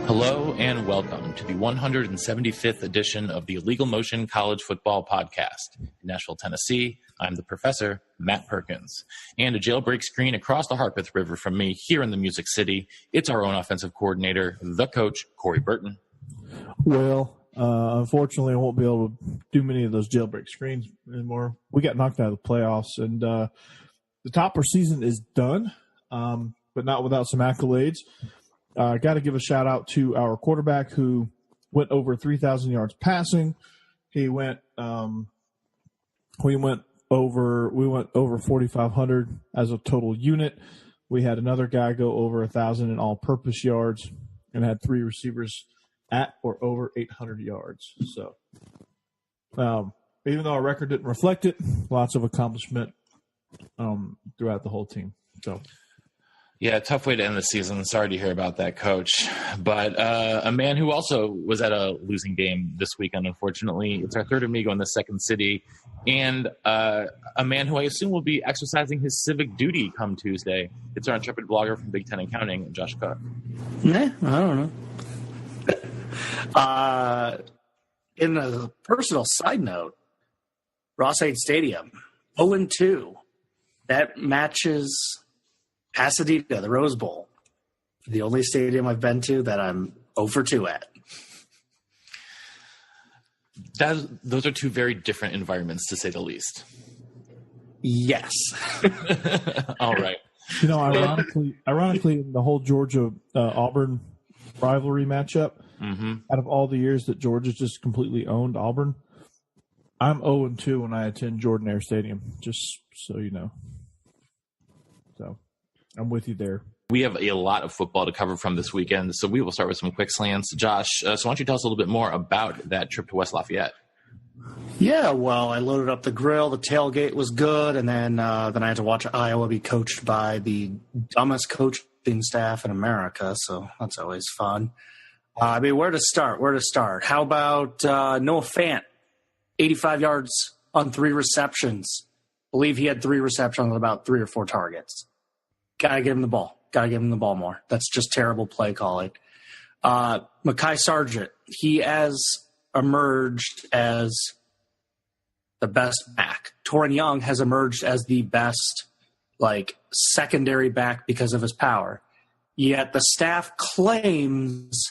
Hello and welcome to the 175th edition of the Legal Motion College Football Podcast. In Nashville, Tennessee, I'm the professor, Matt Perkins. And a jailbreak screen across the Harpeth River from me here in the Music City, it's our own offensive coordinator, the coach, Corey Burton. Well, unfortunately, I won't be able to do many of those jailbreak screens anymore. We got knocked out of the playoffs, and the Topper season is done, but not without some accolades. Got to give a shout out to our quarterback who went over 3,000 yards passing. We went over 4,500 as a total unit. We had another guy go over 1,000 in all-purpose yards, and had three receivers at or over 800 yards. So, even though our record didn't reflect it, lots of accomplishment throughout the whole team. So. Yeah, tough way to end the season. Sorry to hear about that, Coach. But a man who also was at a losing game this weekend, unfortunately. It's our third amigo in the second city. And a man who I assume will be exercising his civic duty come Tuesday. It's our intrepid blogger from Big Ten Accounting, Josh Cook. I don't know. In a personal side note, Ross-Ade Stadium, 0-2. That matches Pasadena, the Rose Bowl, the only stadium I've been to that I'm 0-2 at. Those are two very different environments, to say the least. Yes. All right. You know, ironically, in the whole Georgia-Auburn rivalry matchup, out of all the years that Georgia just completely owned Auburn, I'm 0-2 when I attend Jordan Air Stadium, just so you know. So I'm with you there. We have a lot of football to cover from this weekend, so we will start with some quick slants. Josh, so why don't you tell us a little bit more about that trip to West Lafayette? Yeah, well, I loaded up the grill. The tailgate was good, and then I had to watch Iowa be coached by the dumbest coaching staff in America, so that's always fun. Where to start? How about Noah Fant, 85 yards on 3 receptions. I believe he had 3 receptions on about 3 or 4 targets. Got to give him the ball. More. That's just terrible play calling. Mekhi Sargent, he has emerged as the best back. Torin Young has emerged as the best, secondary back because of his power. Yet the staff claims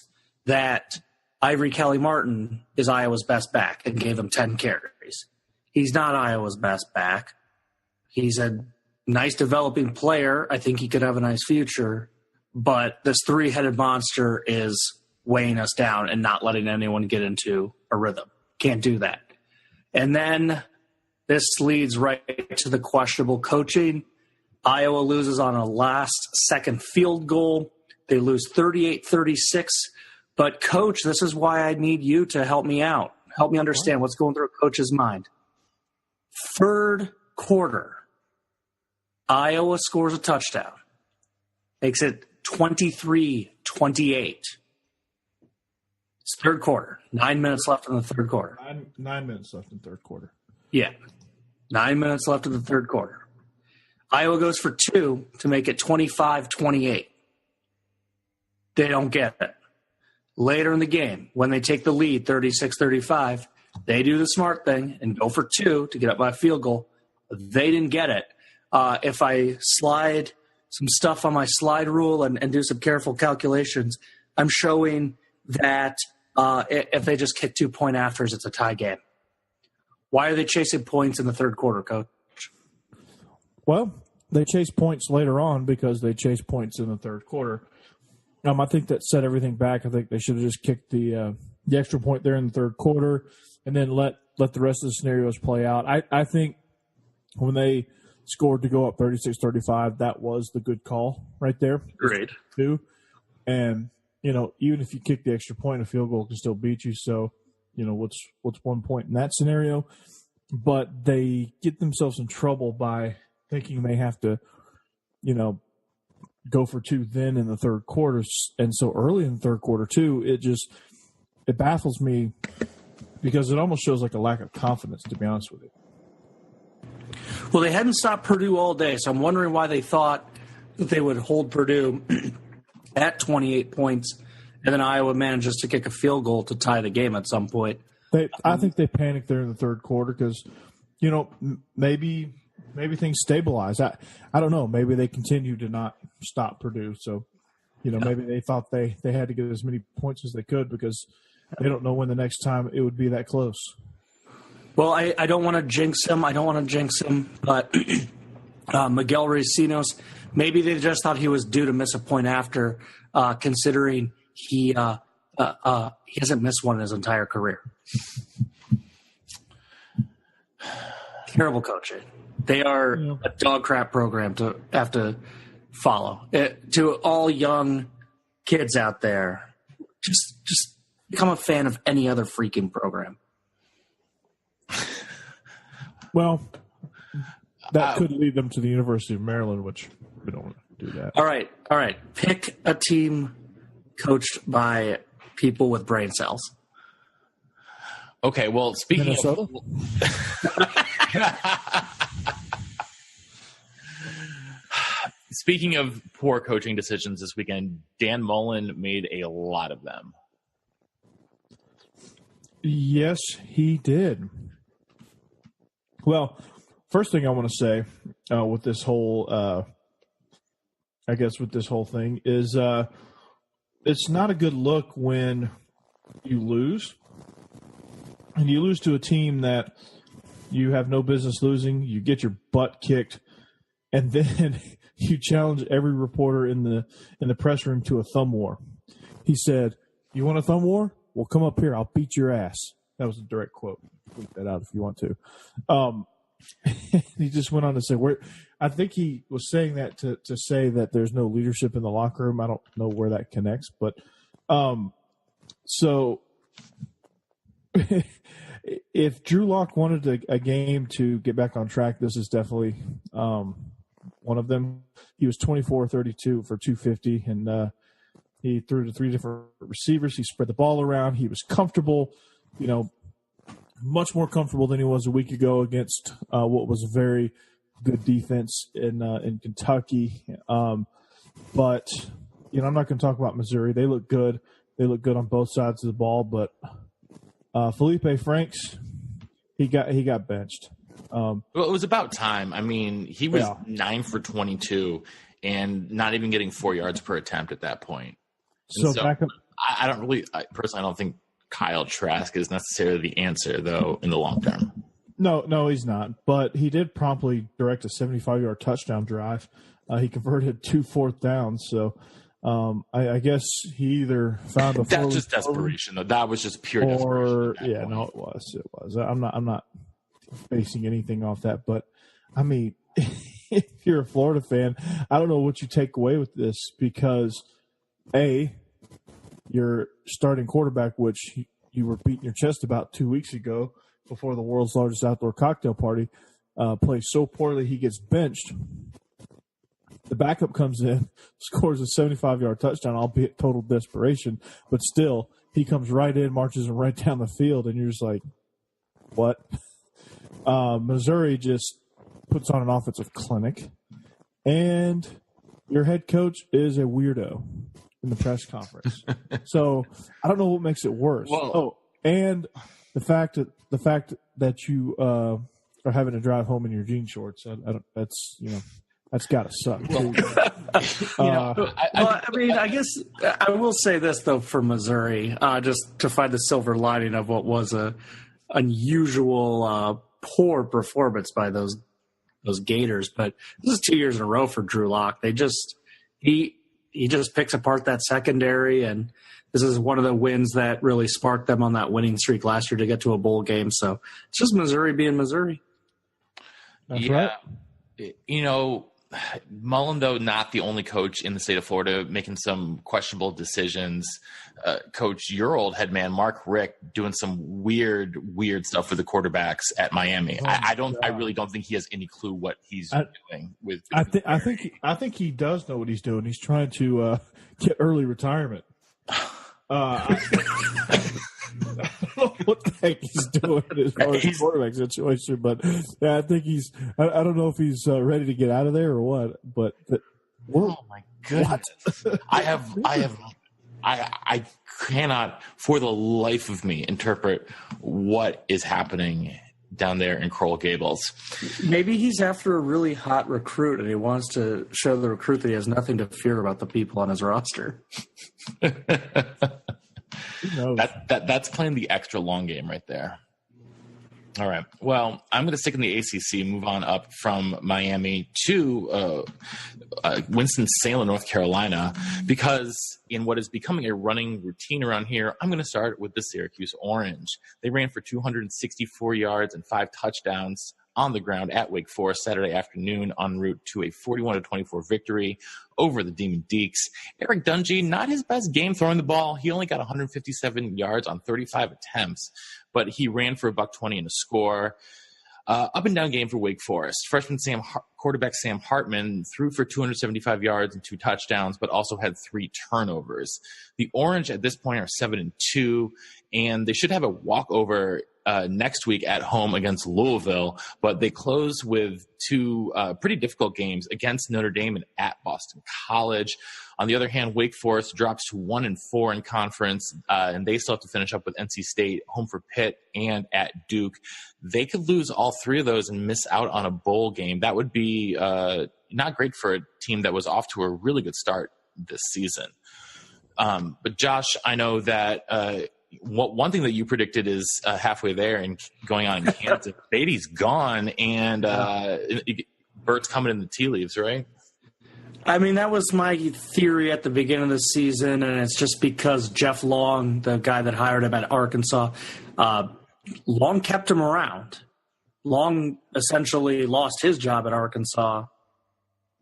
that Ivory Kelly-Martin is Iowa's best back and gave him 10 carries. He's not Iowa's best back. He's a nice developing player. I think he could have a nice future, but this 3-headed monster is weighing us down and not letting anyone get into a rhythm. Can't do that. And then this leads right to the questionable coaching. Iowa loses on a last-second field goal. They lose 38-36. But, Coach, this is why I need you to help me out. Help me understand what's going through a coach's mind. Third quarter, Iowa scores a touchdown, makes it 23-28. It's third quarter. 9 minutes left in the third quarter. 9 minutes left in the third quarter. Yeah. 9 minutes left in the third quarter. Iowa goes for 2 to make it 25-28. They don't get it. Later in the game, when they take the lead, 36-35, they do the smart thing and go for 2 to get up by a field goal. They didn't get it. If I slide some stuff on my slide rule and do some careful calculations, I'm showing that if they just kick 2-point afters, it's a tie game. Why are they chasing points in the third quarter, Coach? Well, they chase points later on because they chase points in the third quarter. I think that set everything back. I think they should have just kicked the extra point there in the third quarter and then let the rest of the scenarios play out. I think when they scored to go up 36-35, that was the good call right there. Great. And, even if you kick the extra point, a field goal can still beat you. So, what's 1 point in that scenario? But they get themselves in trouble by thinking they have to, go for 2 then in the third quarter. And so early in the third quarter, too, it baffles me because it almost shows like a lack of confidence, to be honest with you. Well, they hadn't stopped Purdue all day, so I'm wondering why they thought that they would hold Purdue at 28 points And then Iowa manages to kick a field goal to tie the game at some point. I think they panicked there in the third quarter because, maybe things stabilize. I don't know. Maybe they continue to not stop Purdue. So, maybe they thought they had to get as many points as they could because they don't know when the next time it would be that close. Well, I don't want to jinx him. But Miguel Racinos, maybe they just thought he was due to miss a point after, considering he hasn't missed one in his entire career. Terrible coaching. They are a dog crap program to have to follow. To all young kids out there, just become a fan of any other freaking program. Well, that could lead them to the University of Maryland, which we don't want to do that. All right. Pick a team coached by people with brain cells. Okay, well, speaking of speaking of poor coaching decisions this weekend, Dan Mullen made a lot of them. Yes, he did. Well, first thing I want to say with this whole, thing is it's not a good look when you lose. And you lose to a team that you have no business losing. You get your butt kicked, and then you challenge every reporter in the press room to a thumb war. He said, "You want a thumb war? Well, come up here. I'll beat your ass." That was a direct quote. Tweet that out if you want to. He just went on to say, I think he was saying that to say that there's no leadership in the locker room. I don't know where that connects, but so. If Drew Lock wanted a game to get back on track, this is definitely one of them. He was 24-32 for 250, and he threw to 3 different receivers. He spread the ball around. He was comfortable, much more comfortable than he was a week ago against what was a very good defense in Kentucky. But I'm not going to talk about Missouri. They look good. They look good on both sides of the ball, but Felipe Franks, he got benched. Well, it was about time. I mean, he was 9 for 22 and not even getting 4 yards per attempt at that point. So back up, I don't think Kyle Trask is necessarily the answer, though, in the long term. No, he's not. But he did promptly direct a 75-yard touchdown drive. He converted 2 fourth downs. So I guess he either found a that's just desperation, though. That was just pure desperation. Yeah, no, it was. I'm not basing anything off that, but I mean, if you're a Florida fan, I don't know what you take away with this because your starting quarterback, which you were beating your chest about 2 weeks ago before the world's largest outdoor cocktail party, plays so poorly he gets benched. The backup comes in, scores a 75-yard touchdown, albeit total desperation, but still, he comes right in, marches him right down the field, and you're just like, what? Missouri just puts on an offensive clinic, and your head coach is a weirdo in the press conference. So I don't know what makes it worse. And the fact that you are having to drive home in your jean shorts, that's got to suck. I guess I will say this, though, for Missouri, just to find the silver lining of what was a unusual poor performance by those Gators. But this is 2 years in a row for Drew Lock. He just picks apart that secondary, and this is one of the wins that really sparked them on that winning streak last year to get to a bowl game. So it's just Missouri being Missouri. That's right. Mullen, though, not the only coach in the state of Florida making some questionable decisions. Coach, your old head man, Mark Richt, doing some weird stuff with the quarterbacks at Miami. I really don't think he has any clue what he's doing with. I think he does know what he's doing. He's trying to get early retirement. I don't know what the heck he's doing as far as the quarterback situation, but yeah, I think I don't know if he's ready to get out of there or what. But oh my goodness, I have I cannot, for the life of me, interpret what is happening down there in Coral Gables. Maybe he's after a really hot recruit and he wants to show the recruit that he has nothing to fear about the people on his roster. That's playing the extra long game right there. All right. Well, I'm going to stick in the ACC, move on up from Miami to Winston-Salem, North Carolina, because in what is becoming a running routine around here, I'm going to start with the Syracuse Orange. They ran for 264 yards and 5 touchdowns on the ground at Wake Forest Saturday afternoon en route to a 41-24 victory over the Demon Deacs. Eric Dungey, not his best game throwing the ball. He only got 157 yards on 35 attempts, but he ran for $120 and a score. Up and down game for Wake Forest. Freshman quarterback Sam Hartman threw for 275 yards and 2 touchdowns, but also had 3 turnovers. The Orange at this point are 7-2, and they should have a walkover next week at home against Louisville, but they close with 2 pretty difficult games against Notre Dame and at Boston College. On the other hand, Wake Forest drops to 1-4 in conference, and they still have to finish up with NC State, home for Pitt, and at Duke. They could lose all 3 of those and miss out on a bowl game. That would be not great for a team that was off to a really good start this season. But Josh, I know that one thing that you predicted is halfway there and going on in Kansas. Beatty's gone, and Bert's coming in the tea leaves, right? I mean, that was my theory at the beginning of the season, and it's just because Jeff Long, the guy that hired him at Arkansas, Long kept him around. Long essentially lost his job at Arkansas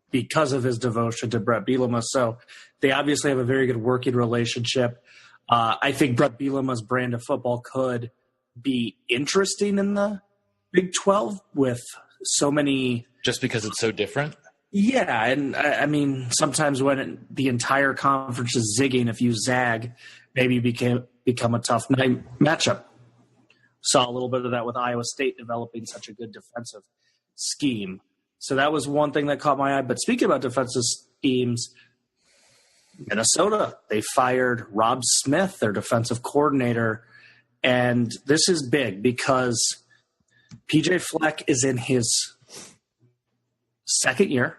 because of his devotion to Brett Bielema. So they obviously have a very good working relationship. I think Brett Bielema's brand of football could be interesting in the Big 12 with so many. Just because it's so different? Yeah, and I mean, sometimes when the entire conference is zigging, if you zag, maybe become a tough matchup. Saw a little bit of that with Iowa State developing such a good defensive scheme. So that was one thing that caught my eye. But speaking about defensive schemes, Minnesota, they fired Rob Smith, their defensive coordinator. And this is big because P.J. Fleck is in his second year.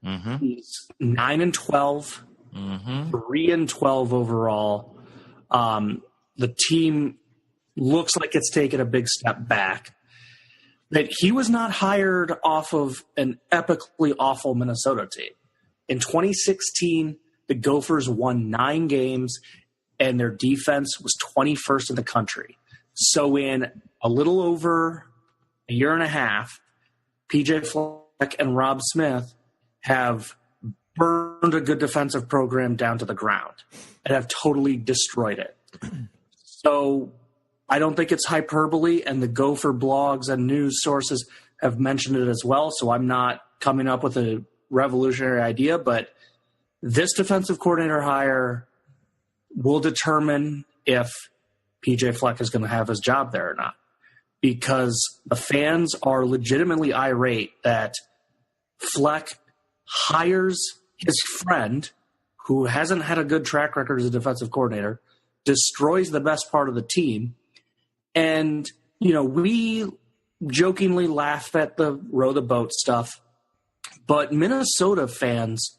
Mm-hmm. He's 9-12, 3-12 overall. The team looks like it's taken a big step back. But he was not hired off of an epically awful Minnesota team. In 2016, the Gophers won 9 games, and their defense was 21st in the country. So in a little over a year and a half, P.J. Fleck and Rob Smith have burned a good defensive program down to the ground and have totally destroyed it. So I don't think it's hyperbole, and the Gopher blogs and news sources have mentioned it as well, so I'm not coming up with a revolutionary idea, but this defensive coordinator hire will determine if P.J. Fleck is going to have his job there or not, because the fans are legitimately irate that Fleck hires his friend who hasn't had a good track record as a defensive coordinator, destroys the best part of the team. And, you know, we jokingly laugh at the row the boat stuff, but Minnesota fans,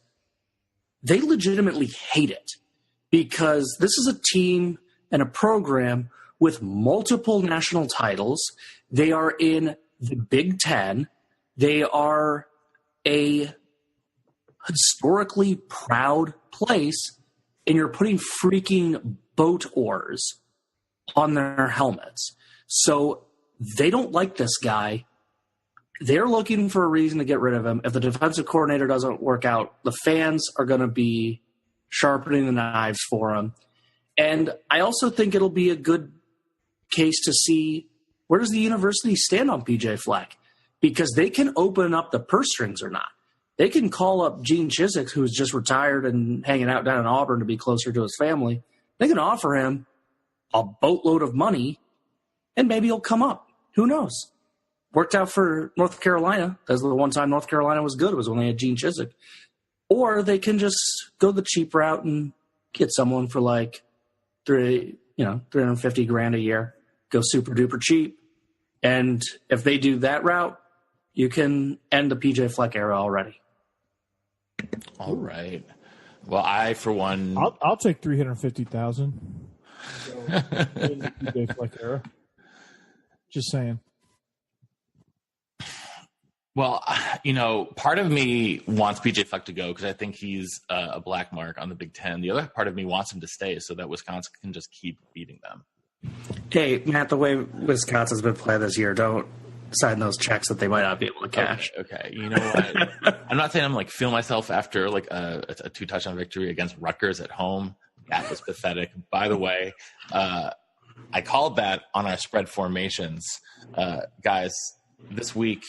they legitimately hate it because this is a team and a program with multiple national titles. They are in the Big Ten. They are a historically proud place, and you're putting freaking boat oars on their helmets. So they don't like this guy. They're looking for a reason to get rid of him. If the defensive coordinator doesn't work out, the fans are going to be sharpening the knives for him. And I also think it'll be a good case to see where does the university stand on P.J. Fleck, because they can open up the purse strings or not. They can call up Gene Chizik, who's just retired and hanging out down in Auburn to be closer to his family. They can offer him a boatload of money, and maybe he'll come up. Who knows? Worked out for North Carolina. That's the one time North Carolina was good. It was when they had Gene Chizik. Or they can just go the cheap route and get someone for like $350,000 a year, go super duper cheap. And if they do that route, you can end the PJ Fleck era already. All right. Well, I, for one, I'll take 350,000. In the PJ Fleck era. Just saying. well, part of me wants PJ Fleck to go because I think he's a black mark on the Big Ten. The other part of me wants him to stay so that Wisconsin can just keep beating them. Hey, Matt, the way Wisconsin's been playing this year, don't sign those checks that they might not be able to cash. Okay. You know what? I'm not saying I'm like feeling myself after like a 2-touchdown victory against Rutgers at home. That was pathetic. By the way, I called that on our spread formations. Guys, this week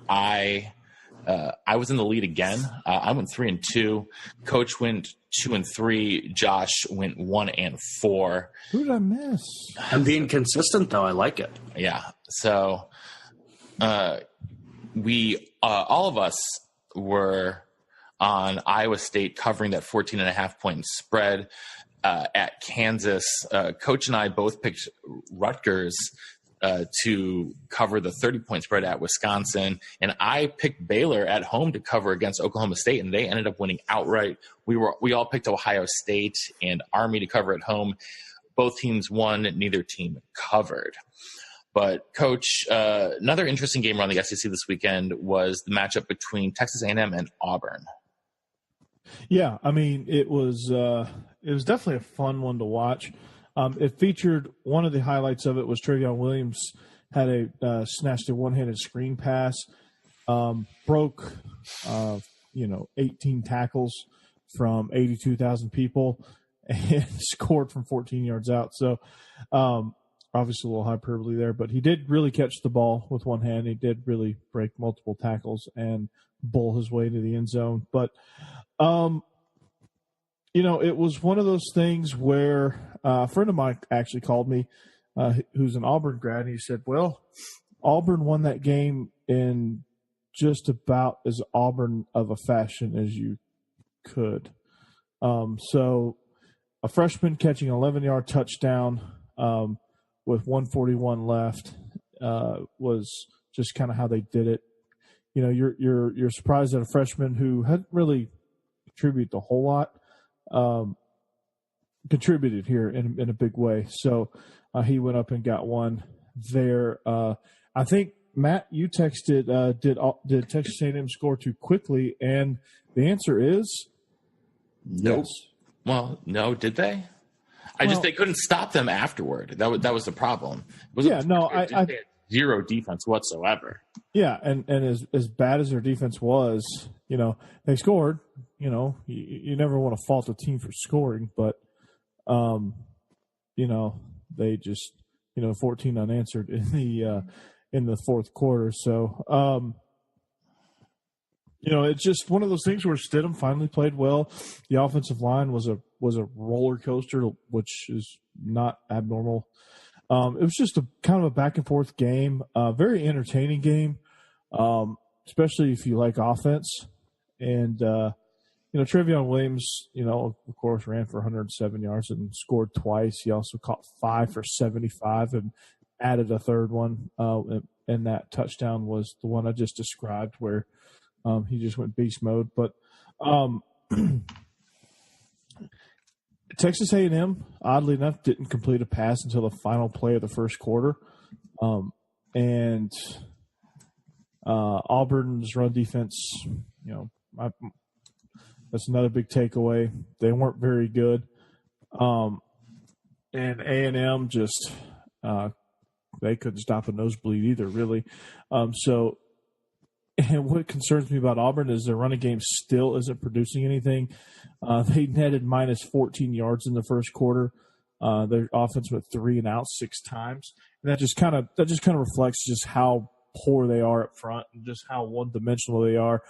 I was in the lead again. I went 3-2. Coach went 2-3. Josh went 1-4. Who did I miss? I'm being consistent, though. I like it. Yeah. So we all of us were on Iowa State covering that 14.5-point spread at Kansas. Coach and I both picked Rutgers to cover the 30-point spread at Wisconsin, and I picked Baylor at home to cover against Oklahoma State, and they ended up winning outright. We all picked Ohio State and Army to cover at home. Both teams won, neither team covered. But Coach, another interesting game around the SEC this weekend was the matchup between Texas A&M and Auburn. Yeah, I mean it was definitely a fun one to watch. It featured one of the highlights of it was Trevion Williams had snatched a one-handed screen pass, broke 18 tackles from 82,000 people, and scored from 14 yards out. So obviously a little hyperbole there, but he did really catch the ball with one hand. He did really break multiple tackles and bowl his way to the end zone. But it was one of those things where a friend of mine actually called me, who's an Auburn grad, and he said, well, Auburn won that game in just about as Auburn of a fashion as you could. So a freshman catching an 11-yard touchdown with 1:41 left was just kind of how they did it. You're surprised that a freshman who hadn't really contributed a whole lot contributed here in a big way. So he went up and got one there. I think, Matt, you texted, did Texas A&M score too quickly? And the answer is nope. Yes. Well, no, did they? They couldn't stop them afterward. That was the problem. I had zero defense whatsoever. Yeah, and as bad as their defense was, they scored. You never want to fault a team for scoring, but they just 14 unanswered in the fourth quarter. So it's just one of those things where Stidham finally played well. The offensive line was a roller coaster, which is not abnormal. It was just a kind of a back and forth game, very entertaining game, especially if you like offense. And Trevion Williams, of course, ran for 107 yards and scored twice. He also caught 5 for 75 and added a third one. And that touchdown was the one I just described where he just went beast mode. But Texas A&M, oddly enough, didn't complete a pass until the final play of the first quarter. And Auburn's run defense, that's another big takeaway. They weren't very good. And A&M just they couldn't stop a nosebleed either, really. And what concerns me about Auburn is their running game still isn't producing anything. They netted minus 14 yards in the first quarter. Their offense went 3 and out 6 times. And that just kind of reflects just how poor they are up front and just how one-dimensional they are.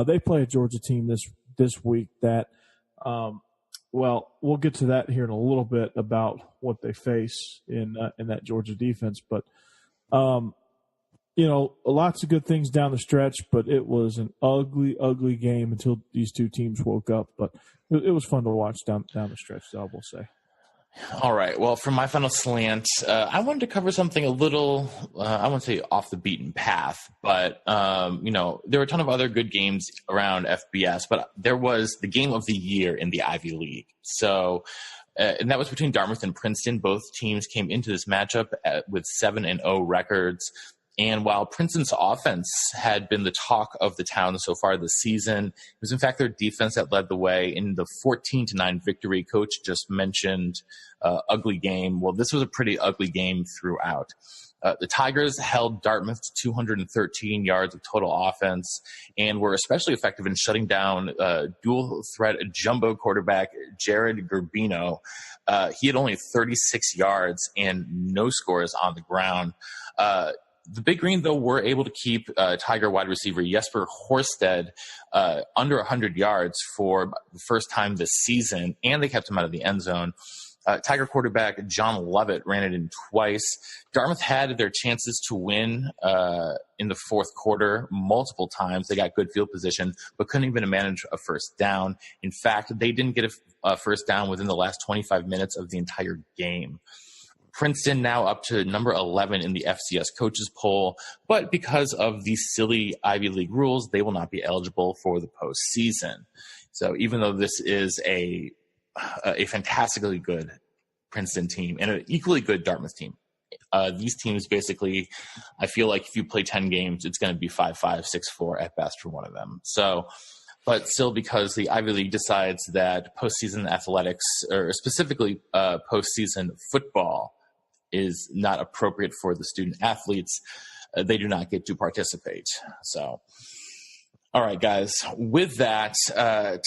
They play a Georgia team this week that, we'll get to that here in a little bit about what they face in that Georgia defense. But lots of good things down the stretch, but it was an ugly, ugly game until these two teams woke up. But it was fun to watch down the stretch, I will say. All right. Well, for my final slant, I wanted to cover something a little, I won't say off the beaten path, but, there were a ton of other good games around FBS, but there was the game of the year in the Ivy League. So, and that was between Dartmouth and Princeton. Both teams came into this matchup with 7-0 records. And while Princeton's offense had been the talk of the town so far this season, it was in fact their defense that led the way in the 14-9 victory. Coach just mentioned ugly game. Well, this was a pretty ugly game throughout. The Tigers held Dartmouth to 213 yards of total offense and were especially effective in shutting down dual threat jumbo quarterback Jared Gerbino. He had only 36 yards and no scores on the ground. The Big Green, though, were able to keep Tiger wide receiver Jesper Horsted under 100 yards for the first time this season, and they kept him out of the end zone. Tiger quarterback John Lovett ran it in twice. Dartmouth had their chances to win in the fourth quarter multiple times. They got good field position, but couldn't even manage a first down. In fact, they didn't get a first down within the last 25 minutes of the entire game. Princeton now up to number 11 in the FCS coaches poll, but because of these silly Ivy League rules, they will not be eligible for the postseason. So even though this is a fantastically good Princeton team and an equally good Dartmouth team, these teams basically, I feel like if you play 10 games, it's going to be 5-5, 6-4 at best for one of them. So, but still, because the Ivy League decides that postseason athletics, or specifically postseason football, is not appropriate for the student athletes, they do not get to participate. So, all right, guys, with that,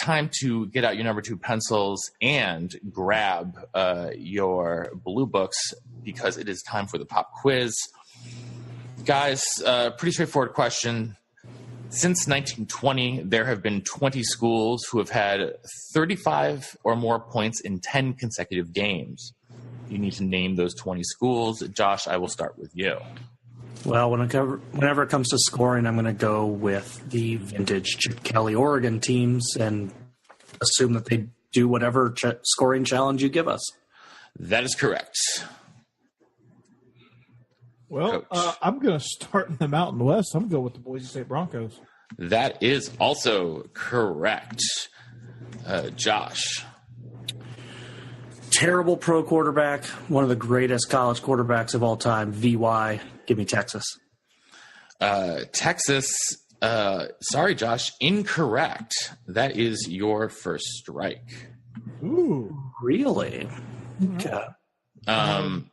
time to get out your number 2 pencils and grab your blue books, because it is time for the pop quiz. Guys, pretty straightforward question. Since 1920, there have been 20 schools who have had 35 or more points in 10 consecutive games. You need to name those 20 schools. Josh, I will start with you. Well, whenever it comes to scoring, I'm going to go with the vintage Chip Kelly Oregon teams and assume that they do whatever scoring challenge you give us. That is correct. Well, I'm going to start in the Mountain West. I'm going to go with the Boise State Broncos. That is also correct. Josh. Terrible pro quarterback, one of the greatest college quarterbacks of all time, VY. Give me Texas. Texas. Sorry, Josh. Incorrect. That is your first strike. Ooh, really? Okay.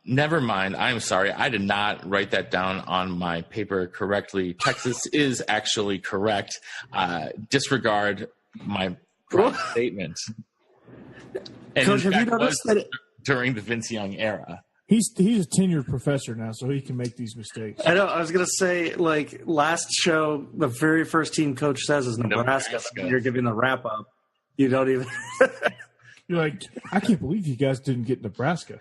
Never mind. I'm sorry. I did not write that down on my paper correctly. Texas is actually correct. Disregard my statement. And Coach, have you noticed that during the Vince Young era? He's a tenured professor now, so he can make these mistakes. I know. I was going to say, like, last show, the very first team coach says is Nebraska. You're giving the wrap up. You don't even. You're like, I can't believe you guys didn't get Nebraska.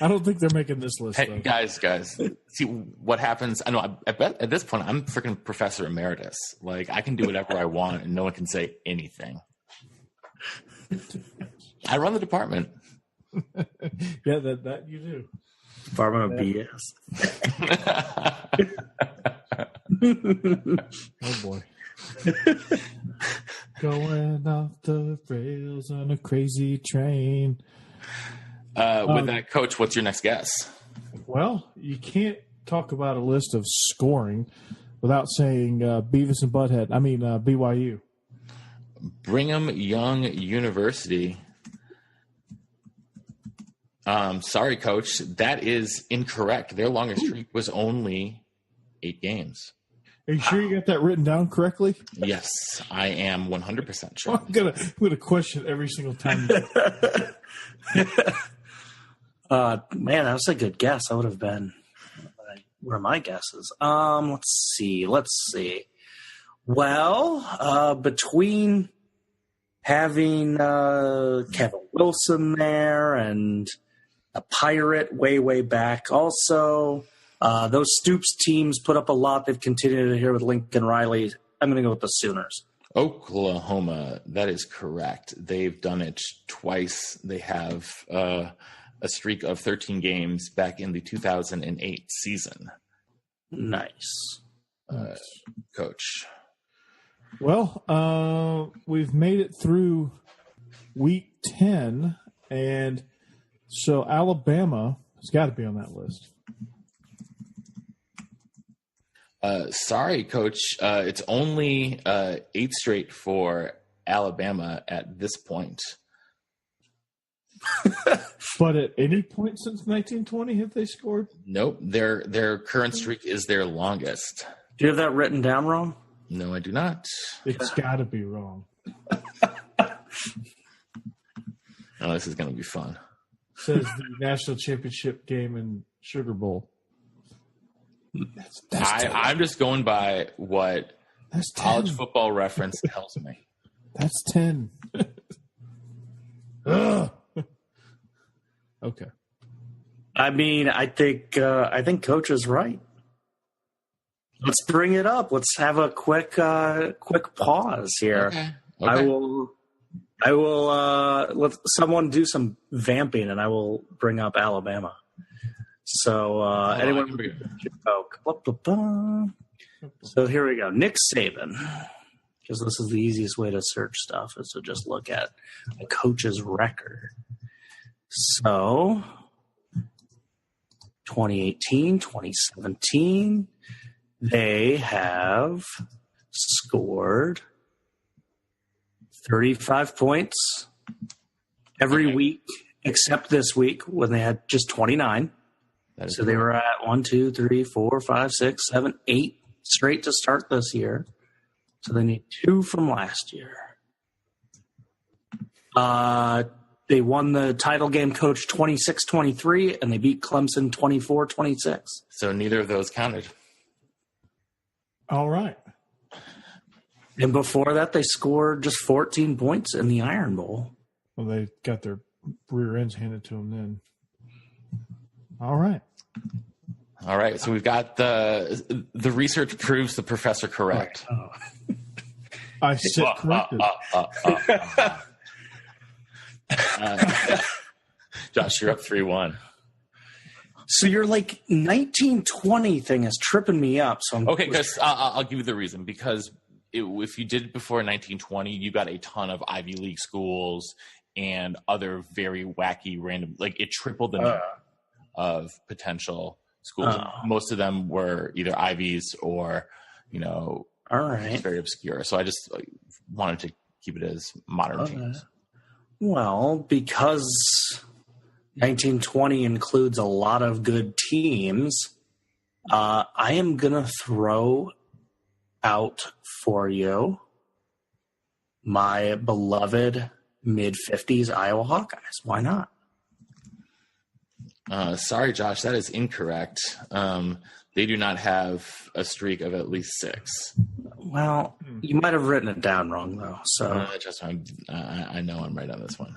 I don't think they're making this list. Hey, guys, see what happens. I know. I bet at this point I'm freaking Professor Emeritus. Like, I can do whatever I want, and no one can say anything. I run the department. Yeah, that you do. Department of BS. Oh boy. Going off the rails on a crazy train. With that, Coach, what's your next guess? Well, you can't talk about a list of scoring without saying Beavis and Butthead. I mean, BYU. Brigham Young University. Sorry, Coach. That is incorrect. Their longest streak was only 8 games. Are you sure you got that written down correctly? Yes, I am 100% sure. I'm gonna question every single time. Man, that was a good guess. I would have been. What are my guesses? Let's see. Well, between having Kevin Wilson there and a Pirate way back. Also, those Stoops teams put up a lot. They've continued here with Lincoln Riley. I'm going to go with the Sooners. Oklahoma, that is correct. They've done it twice. They have a streak of 13 games back in the 2008 season. Nice. Coach. Well, we've made it through week 10, and so Alabama has got to be on that list. Sorry, Coach. It's only 8 straight for Alabama at this point. But at any point since 1920 have they scored? Nope. Their current streak is their longest. Do you have that written down wrong? No, I do not. It's got to be wrong. Oh, this is going to be fun. Says the national championship game in Sugar Bowl. I'm just going by what College Football Reference tells me. That's 10. Ugh. Okay. I mean, I think Coach is right. Let's bring it up. Let's have a quick pause here. Okay. I will let someone do some vamping, and I will bring up Alabama. So anyone? So here we go. Nick Saban, because this is the easiest way to search stuff is to just look at a coach's record. So 2018, 2017, they have scored 35 points every week except this week when they had just 29. So they were at 1, 2, 3, 4, 5, 6, 7, 8 straight to start this year. So they need 2 from last year. They won the title game coach 26-23, and they beat Clemson 24-26. So neither of those counted. All right. And before that, they scored just 14 points in the Iron Bowl. Well, they got their rear ends handed to them then. All right. All right. So we've got the research proves the professor correct. Oh. I sit corrected. Josh, you're up 3-1. So you're like 1920 thing is tripping me up. So Okay, because I'll give you the reason. Because if you did it before 1920, you got a ton of Ivy League schools and other very wacky random. Like it tripled the number of potential schools. Most of them were either Ivies or, all right, very obscure. So I just wanted to keep it as modern teams. Well, because 1920 includes a lot of good teams, I am going to throw out for you my beloved mid-50s Iowa Hawkeyes. Why not? Sorry, Josh, that is incorrect. They do not have a streak of at least 6. Well, you might have written it down wrong, though. So I know I'm right on this one.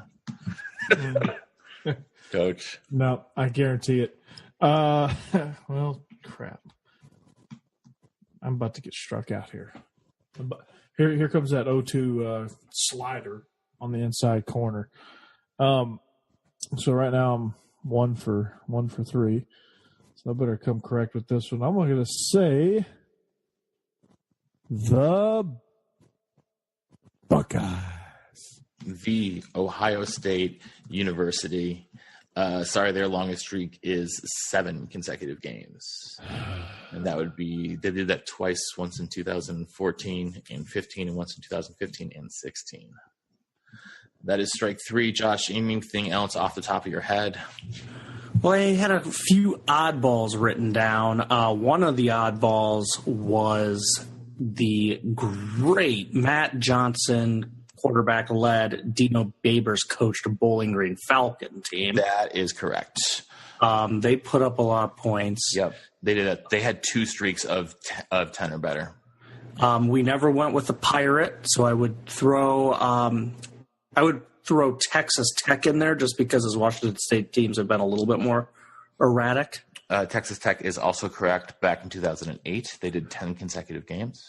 Coach. No, I guarantee it. Well, crap. I'm about to get struck out here. Here comes that 0-2 slider on the inside corner. So right now I'm 1 for 3. So I better come correct with this one. I'm going to say the Buckeyes. The Ohio State University. Sorry, their longest streak is 7 consecutive games. And that would be, they did that twice, once in 2014 and 15, and once in 2015 and 16. That is strike 3. Josh, anything else off the top of your head? Well, I had a few oddballs written down. One of the oddballs was the great Matt Johnson quarterback-led Dino Babers coached Bowling Green Falcon team. That is correct. They put up a lot of points. Yep, they did that. They had 2 streaks of 10 or better. We never went with the Pirate, so I would throw throw Texas Tech in there just because his Washington State teams have been a little bit more erratic. Texas Tech is also correct. Back in 2008, they did 10 consecutive games.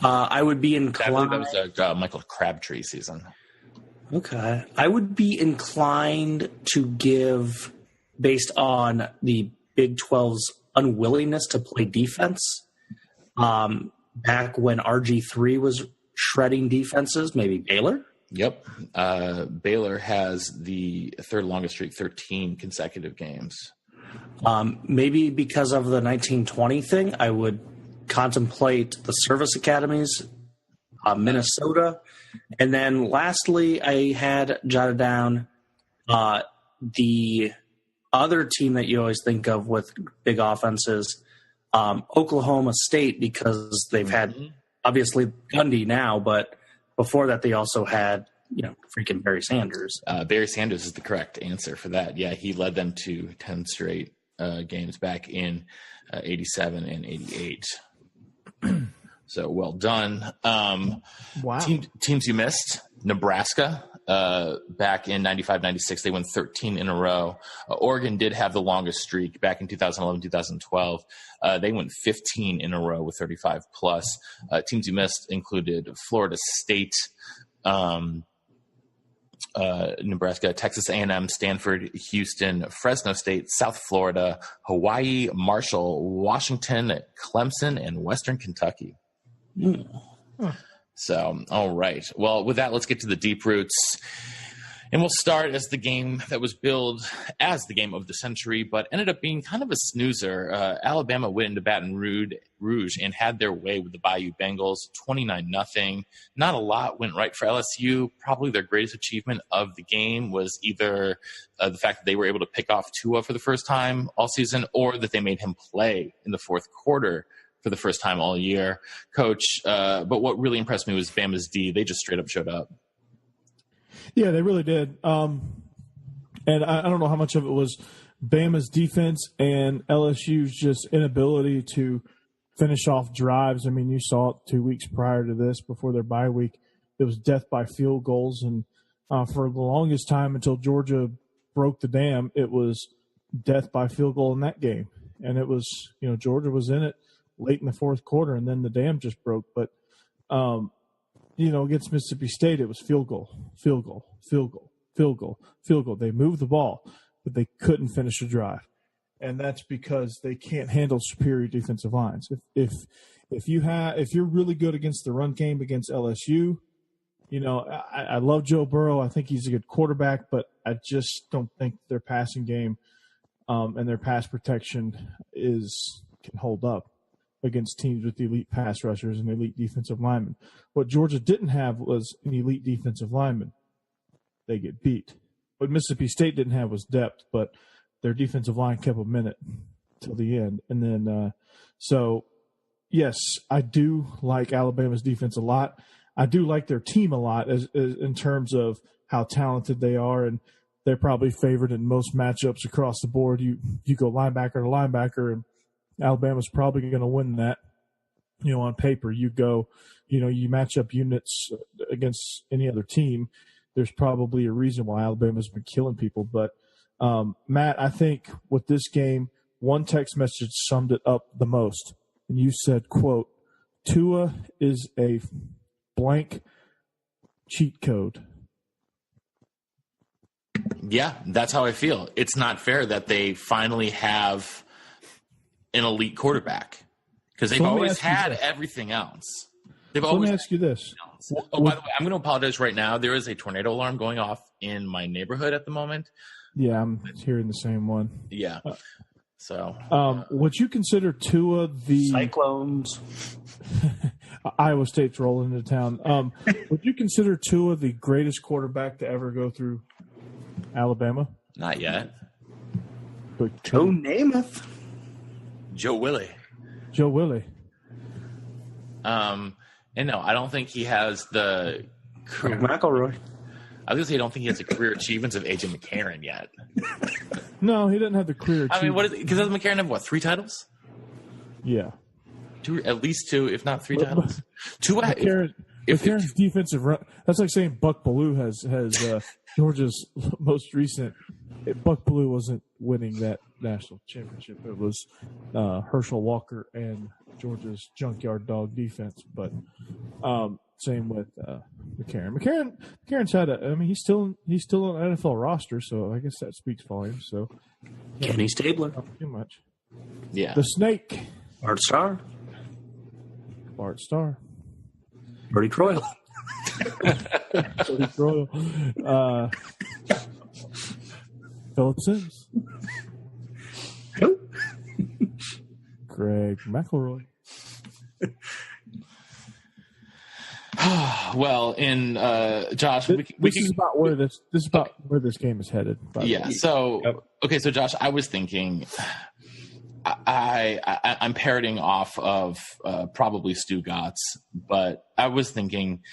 I would be I inclined. believe that was Michael Crabtree season. Okay. I would be inclined to give, based on the Big 12's unwillingness to play defense, back when RG3 was shredding defenses, maybe Baylor? Yep. Baylor has the third longest streak, 13 consecutive games. Maybe because of the 1920 thing, I would contemplate the service academies, Minnesota. And then lastly, I had jotted down the other team that you always think of with big offenses, Oklahoma State, because they've had obviously Gundy now, but before that they also had, freaking Barry Sanders. Barry Sanders is the correct answer for that. Yeah, he led them to 10 straight games back in 87 and 88. So well done. Wow. Teams you missed: Nebraska back in 95-96, they won 13 in a row. Oregon did have the longest streak back in 2011-2012. They went 15 in a row with 35 plus. Teams you missed included Florida State, Nebraska, Texas A&M, Stanford, Houston, Fresno State, South Florida, Hawaii, Marshall, Washington, Clemson, and Western Kentucky. So, all right. Well, with that, let's get to the deep roots. And we'll start as the game that was billed as the game of the century, but ended up being kind of a snoozer. Alabama went into Baton Rouge and had their way with the Bayou Bengals, 29-0. Not a lot went right for LSU. Probably their greatest achievement of the game was either the fact that they were able to pick off Tua for the first time all season, or that they made him play in the fourth quarter for the first time all year. Coach, but what really impressed me was Bama's D. They just straight up showed up. Yeah, they really did. And I don't know how much of it was Bama's defense and LSU's just inability to finish off drives. I mean, you saw it 2 weeks prior to this, before their bye week. It was death by field goals. And for the longest time, until Georgia broke the dam, it was death by field goal in that game. And it was, Georgia was in it late in the fourth quarter, and then the dam just broke. But against Mississippi State, it was field goal. They moved the ball, but they couldn't finish a drive. And that's because they can't handle superior defensive lines. If you're really good against the run game against LSU, I love Joe Burrow. I think he's a good quarterback, but I just don't think their passing game and their pass protection can hold up against teams with elite pass rushers and elite defensive linemen. What Georgia didn't have was an elite defensive lineman. They get beat. What Mississippi State didn't have was depth, but their defensive line kept them in it till the end. And then, yes, I do like Alabama's defense a lot. I do like their team a lot as in terms of how talented they are, and they're probably favored in most matchups across the board. You go linebacker to linebacker, and Alabama's probably going to win that, on paper. You match up units against any other team. There's probably a reason why Alabama's been killing people. But, Matt, I think with this game, one text message summed it up the most. And you said, quote, Tua is a blank cheat code. Yeah, that's how I feel. It's not fair that they finally have an elite quarterback, because they've always had everything else. Let me ask you this. Oh, by the way, I'm going to apologize right now. There is a tornado alarm going off in my neighborhood at the moment. Yeah, I'm hearing the same one. Yeah. So, would you consider Tua the Cyclones? Iowa State's rolling into town. Would you consider Tua the greatest quarterback to ever go through Alabama? Not yet. But Joe Namath. Joe Willie. And no, I don't think he has the Craig McElroy. I was going to say I don't think he has the career achievements of AJ McCarron yet. No, he doesn't have the career achievements. I mean, what is it? Because doesn't McCarron have, 3 titles? Yeah. At least 2, if not 3 titles. McCarron's defensive run. That's like saying Buck Belue has Georgia's most recent. Buck Belue wasn't winning that national championship. It was Herschel Walker and Georgia's junkyard dog defense. But same with McCarron. McCarron's had he's still on an NFL roster, so I guess that speaks volumes. So Kenny Stabler, not too much. Yeah, The Snake, Art Starr, Bart Starr, Bertie Croyle. Cody Croyle, Philip Sims, Who? Greg McElroy. Well, in Josh, This is about where this game is headed. Yeah. So okay. So Josh, I was thinking, I'm parroting off of probably Stu Gotts, but I was thinking,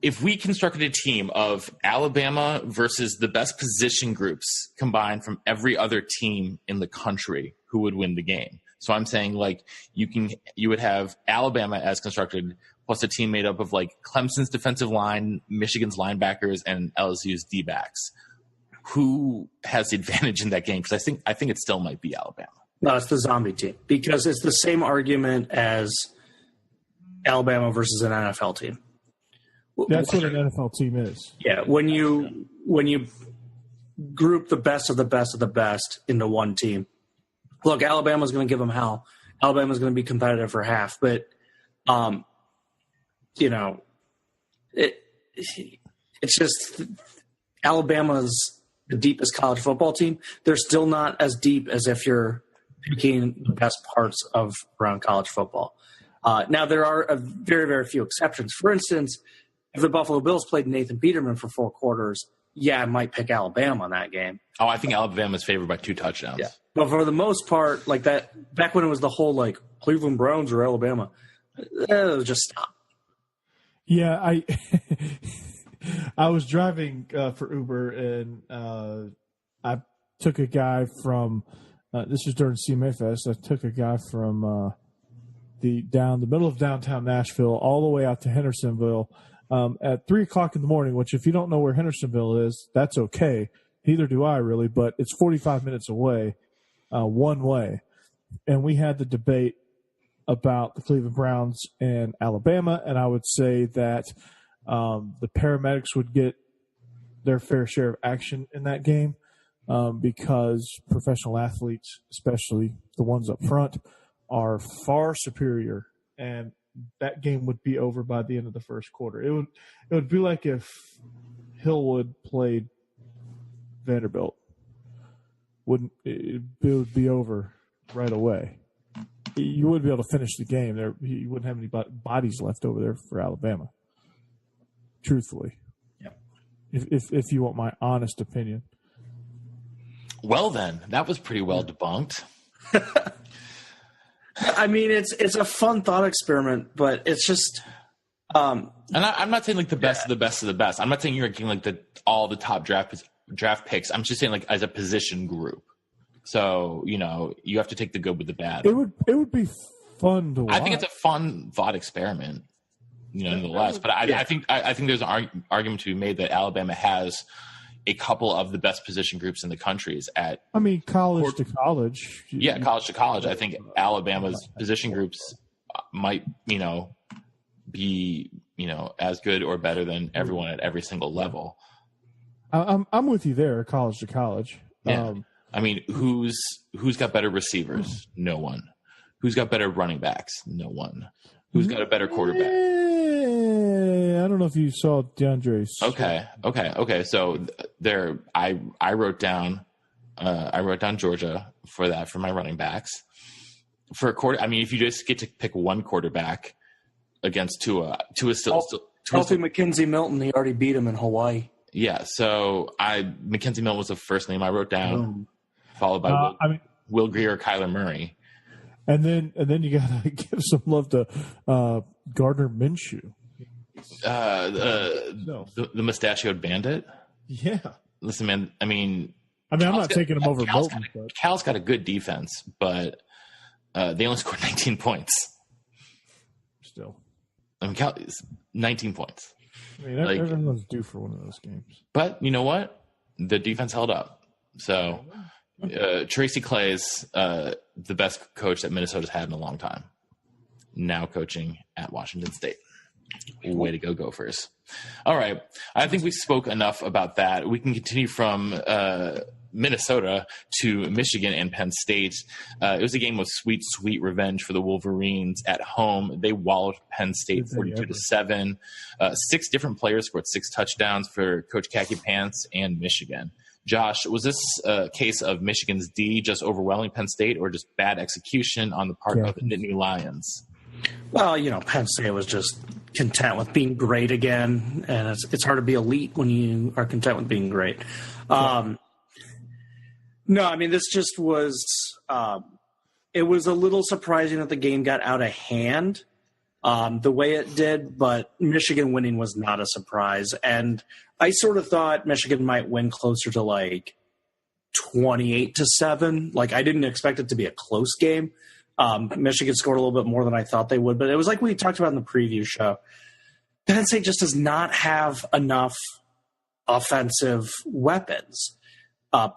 if we constructed a team of Alabama versus the best position groups combined from every other team in the country, who would win the game? So I'm saying, like, you would have Alabama as constructed plus a team made up of like Clemson's defensive line, Michigan's linebackers, and LSU's D-backs. Who has the advantage in that game? Because I think it still might be Alabama. No, it's the zombie team, because it's the same argument as Alabama versus an NFL team. That's what an NFL team is. Yeah, when you group the best of the best of the best into one team. Look, Alabama's going to give them hell. Alabama's going to be competitive for half, but it's just Alabama's the deepest college football team. They're still not as deep as if you're picking the best parts of around college football. Now, there are very, very few exceptions. For instance, if the Buffalo Bills played Nathan Peterman for 4 quarters, yeah, I might pick Alabama in that game. Oh, I think Alabama's favored by 2 touchdowns. Yeah. But for the most part, like that, back when it was the whole like Cleveland Browns or Alabama, it was just stop. Yeah, I was driving for Uber, and I took a guy from this was during CMA Fest. I took a guy from the middle of downtown Nashville all the way out to Hendersonville at 3:00 in the morning. Which, if you don't know where Hendersonville is, that's okay. Neither do I really, but it's 45 minutes away, one way. And we had the debate about the Cleveland Browns and Alabama, and I would say that the paramedics would get their fair share of action in that game because professional athletes, especially the ones up front, are far superior, and that game would be over by the end of the first quarter. It would be like if Hillwood played Vanderbilt. It would be over right away. You wouldn't be able to finish the game. You wouldn't have any bodies left over there for Alabama. Truthfully, yeah. If you want my honest opinion. Well, then that was pretty well debunked. I mean, it's a fun thought experiment, but it's just. And I'm not saying like the best of the best of the best. I'm not saying you're getting like all the top draft picks. I'm just saying like as a position group. So, you have to take the good with the bad. It would be fun to watch. I think it's a fun thought experiment, nonetheless. But I think there's an argument to be made that Alabama has a couple of the best position groups in the countries college to college. Yeah, college to college. I think Alabama's position groups might, be, as good or better than everyone at every single level. I'm with you there, college to college. Yeah. Who's got better receivers? No one. Who's got better running backs? No one. Who's got a better quarterback? I don't know if you saw DeAndre Swift. Okay. So there, I wrote down Georgia for that for my running backs. For a quarter, if you just get to pick one quarterback against Tua still Healthy Mackenzie Milton. He already beat him in Hawaii. Yeah. So Mackenzie Milton was the first name I wrote down. Followed by Will Grier, Kyler Murray, and then you gotta give some love to Gardner Minshew, the mustachioed bandit. Yeah, listen, man. I'm not taking him over Milton. Cal's got a good defense, but they only scored 19 points. Still, 19 points. I mean, everyone's due for one of those games. But you know what? The defense held up. So Tracy Clay's the best coach that Minnesota's had in a long time. Now coaching at Washington State. Way to go, Gophers. All right. I think we spoke enough about that. We can continue from Minnesota to Michigan and Penn State. It was a game of sweet, sweet revenge for the Wolverines at home. They walloped Penn State 42-7. 6 different players scored 6 touchdowns for Coach Khaki Pants and Michigan. Josh, was this a case of Michigan's D just overwhelming Penn State or just bad execution on the part of the Nittany Lions? Well, Penn State was just content with being great again, and it's hard to be elite when you are content with being great. No, I mean, this just was it was a little surprising that the game got out of hand the way it did, but Michigan winning was not a surprise. And I sort of thought Michigan might win closer to like 28-7. Like, I didn't expect it to be a close game. Michigan scored a little bit more than I thought they would, but it was like we talked about in the preview show. Penn State just does not have enough offensive weapons.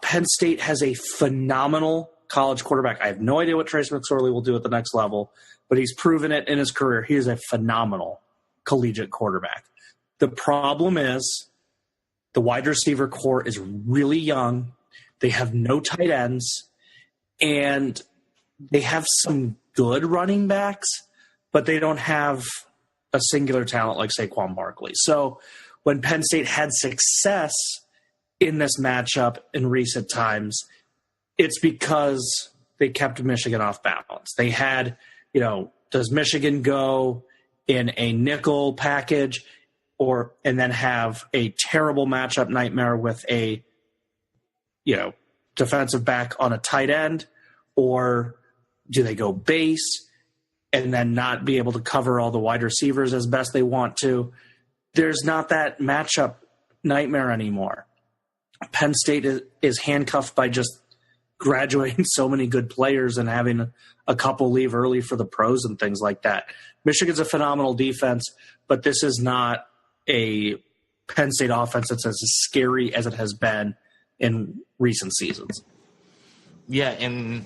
Penn State has a phenomenal college quarterback. I have no idea what Trace McSorley will do at the next level, but he's proven it in his career. He is a phenomenal collegiate quarterback. The problem is the wide receiver core is really young. They have no tight ends, and they have some good running backs, but they don't have a singular talent like Saquon Barkley. So when Penn State had success in this matchup in recent times, it's because they kept Michigan off balance. They had, does Michigan go in a nickel package and then have a terrible matchup nightmare with a, defensive back on a tight end? Or do they go base and then not be able to cover all the wide receivers as best they want to? There's not that matchup nightmare anymore. Penn State is handcuffed by just graduating so many good players and having a couple leave early for the pros and things like that. Michigan's a phenomenal defense, but this is not a Penn State offense that's as scary as it has been in recent seasons. Yeah, and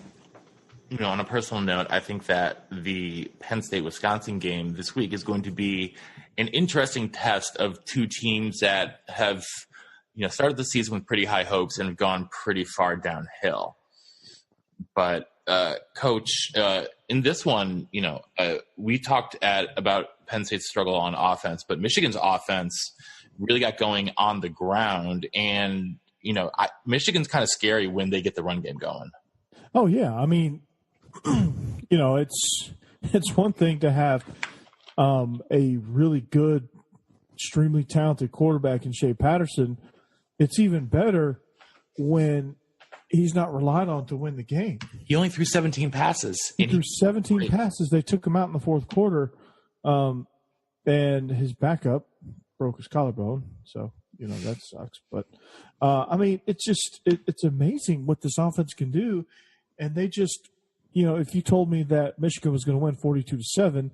on a personal note, I think that the Penn State-Wisconsin game this week is going to be an interesting test of two teams that have started the season with pretty high hopes and have gone pretty far downhill. But, Coach, in this one, we talked about Penn State's struggle on offense, but Michigan's offense really got going on the ground. And, Michigan's kind of scary when they get the run game going. Oh, yeah. I mean, it's one thing to have a really good, extremely talented quarterback in Shea Patterson. It's even better when he's not relied on to win the game. He only threw 17 passes. He threw 17 passes. They took him out in the fourth quarter, and his backup broke his collarbone. So, that sucks. But, it's amazing what this offense can do. And they just, if you told me that Michigan was going to win 42-7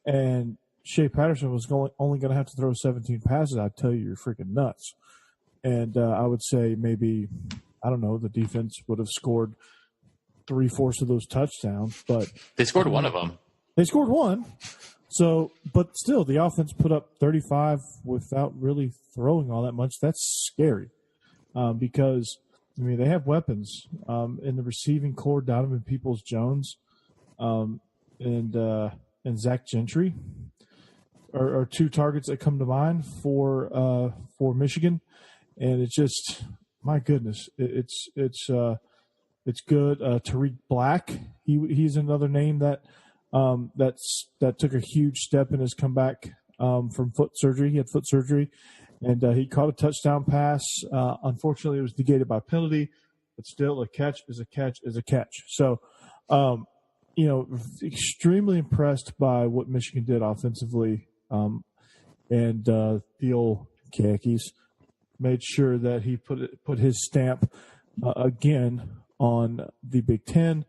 and Shea Patterson was only going to have to throw 17 passes, I'd tell you you're freaking nuts. And I would say maybe, I don't know, the defense would have scored 3/4 of those touchdowns. But they scored one of them. They scored one. So, but still, the offense put up 35 without really throwing all that much. That's scary because, they have weapons in the receiving core. Donovan Peoples-Jones and Zach Gentry are two targets that come to mind for Michigan. And it's just, my goodness, it's good. Tariq Black, he's another name that took a huge step in his comeback from foot surgery. He had foot surgery, and he caught a touchdown pass. Unfortunately, it was negated by penalty, but still, a catch is a catch is a catch. So, extremely impressed by what Michigan did offensively, and the old Khakis made sure that he put his stamp again on the Big Ten.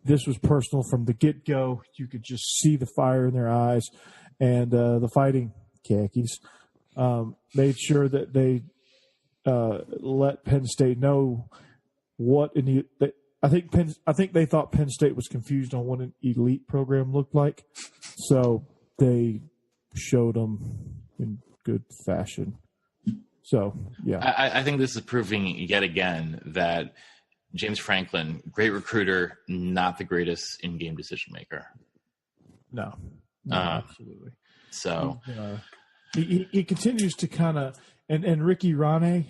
This was personal from the get-go. You could just see the fire in their eyes and the fighting khakis. Made sure that they let Penn State know what I think they thought Penn State was confused on what an elite program looked like, so they showed them in good fashion. So, yeah. I think this is proving yet again that James Franklin, great recruiter, not the greatest in-game decision maker. No, absolutely. So he continues to kind of and Ricky Rane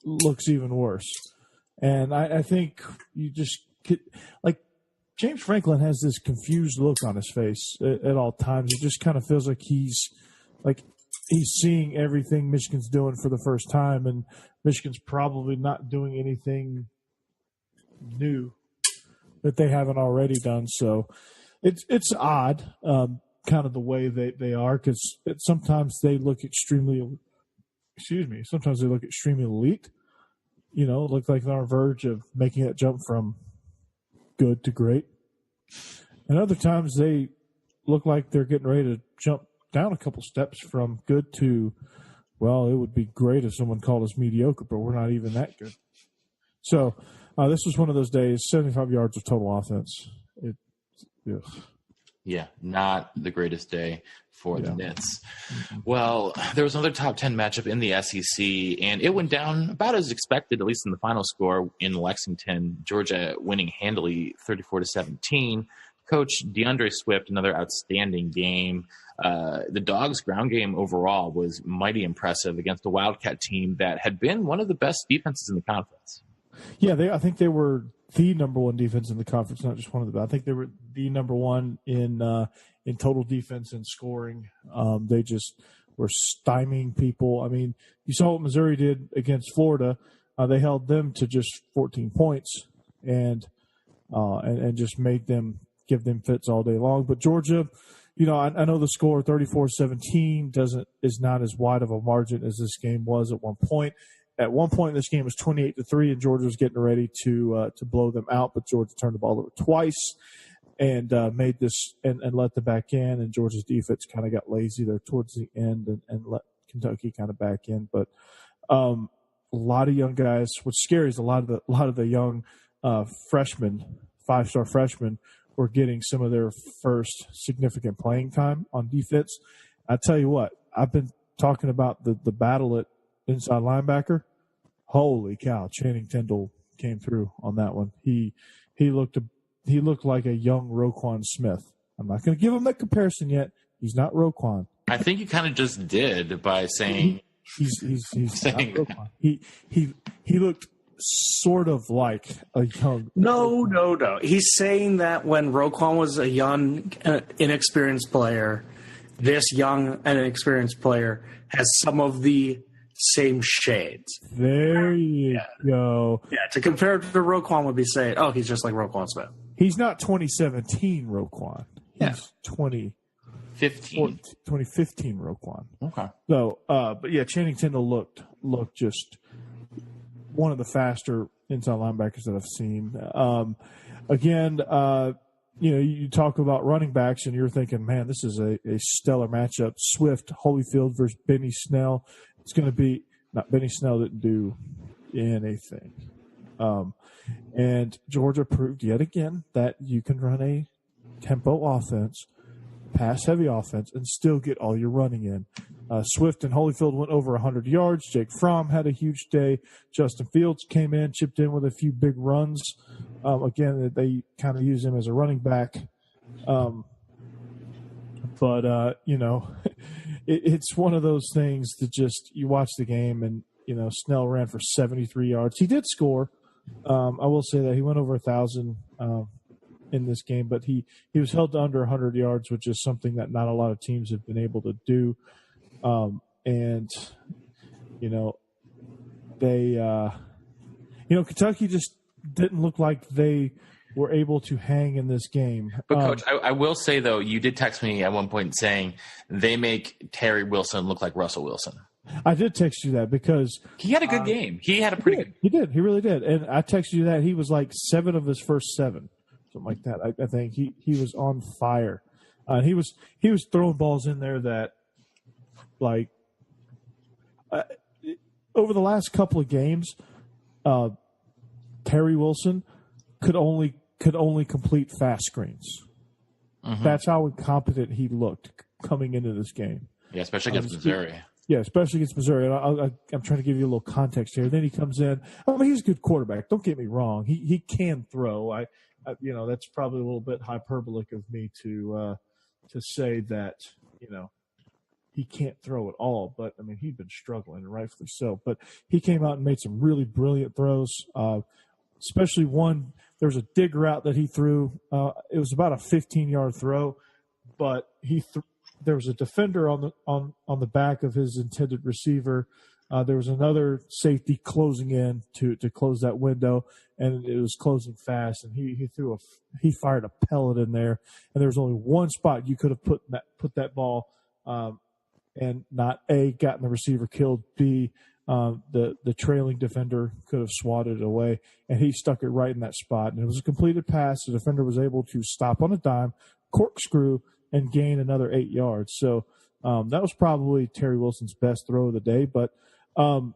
looks even worse. And I think you just like James Franklin has this confused look on his face at all times. It just kind of feels like he's seeing everything Michigan's doing for the first time, and Michigan's probably not doing anything new that they haven't already done. So it's odd, kind of the way they are, because sometimes they look extremely elite. You know, look like they're on the verge of making that jump from good to great. And other times they look like they're getting ready to jump down a couple steps from good to, well, it would be great if someone called us mediocre, but we're not even that good. So this was one of those days, 75 yards of total offense. Yeah, not the greatest day for the Nits. Well, there was another top 10 matchup in the SEC, and it went down about as expected, at least in the final score in Lexington. Georgia winning handily 34-17. Coach DeAndre Swift, another outstanding game. The Dogs' ground game overall was mighty impressive against a Wildcat team that had been one of the best defenses in the conference. Yeah, I think they were the number one defense in the conference, not just one of them. I think they were the number one in total defense and scoring. They just were stymieing people. I mean, you saw what Missouri did against Florida. They held them to just 14 points and just made them give them fits all day long. But Georgia, you know, I know the score 34-17 is not as wide of a margin as this game was at one point. At one point, this game was 28-3, and Georgia was getting ready to blow them out. But Georgia turned the ball over twice and made this and let them back in. And Georgia's defense kind of got lazy there towards the end and let Kentucky kind of back in. But a lot of young guys. What's scary is a lot of the young freshmen, 5-star freshmen, were getting some of their first significant playing time on defense. I tell you what, I've been talking about the battle at inside linebacker. Holy cow, Channing Tindall came through on that one. He looked like a young Roquan Smith. I'm not going to give him that comparison yet. He's not Roquan. I think you kind of just did by saying he's saying not Roquan. He looked sort of like a young. No. He's saying that when Roquan was a young, inexperienced player, this young and inexperienced player has some of the same shades. There you go. Yeah, to compare to Roquan would be saying, oh, he's just like Roquan Smith. He's not 2017 Roquan. He's 2015 Roquan. Okay. So, but yeah, Channing Tindall looked just one of the faster inside linebackers that I've seen. Again, you talk about running backs, and you're thinking, man, this is a stellar matchup. Swift, Holyfield versus Benny Snell. It's going to be not Benny Snell didn't do anything. And Georgia proved yet again that you can run a tempo offense, pass-heavy offense, and still get all your running in. Swift and Holyfield went over 100 yards. Jake Fromm had a huge day. Justin Fields came in, chipped in with a few big runs. Again, they kind of use him as a running back. It's one of those things that just you watch the game and, Snell ran for 73 yards. He did score. I will say that he went over 1,000 in this game, but he was held to under 100 yards, which is something that not a lot of teams have been able to do. Kentucky just didn't look like they were able to hang in this game. But, Coach, I will say, though, you did text me at one point saying they make Terry Wilson look like Russell Wilson. I did text you that because he had a good game. He had a pretty good game. He did. He really did. And I texted you that he was like 7 of his first 7, something like that. I think he was on fire. He was throwing balls in there that like over the last couple of games, Terry Wilson could only complete fast screens. Mm-hmm. That's how incompetent he looked coming into this game. Yeah, especially against Missouri. Yeah, especially against Missouri. And I'm trying to give you a little context here. Then he comes in. I mean, he's a good quarterback. Don't get me wrong. He can throw. I that's probably a little bit hyperbolic of me to say that he can't throw at all. But I mean, he'd been struggling, and rightfully so. But he came out and made some really brilliant throws. Especially one. There was a dig route that he threw. It was about a 15-yard throw, but there was a defender on the back of his intended receiver. There was another safety closing in to close that window, and it was closing fast. And he fired a pellet in there, and there was only one spot you could have put that ball, and not A, gotten the receiver killed, B, the trailing defender could have swatted it away, and he stuck it right in that spot. And it was a completed pass. The defender was able to stop on a dime, corkscrew, and gain another 8 yards. So that was probably Terry Wilson's best throw of the day. But to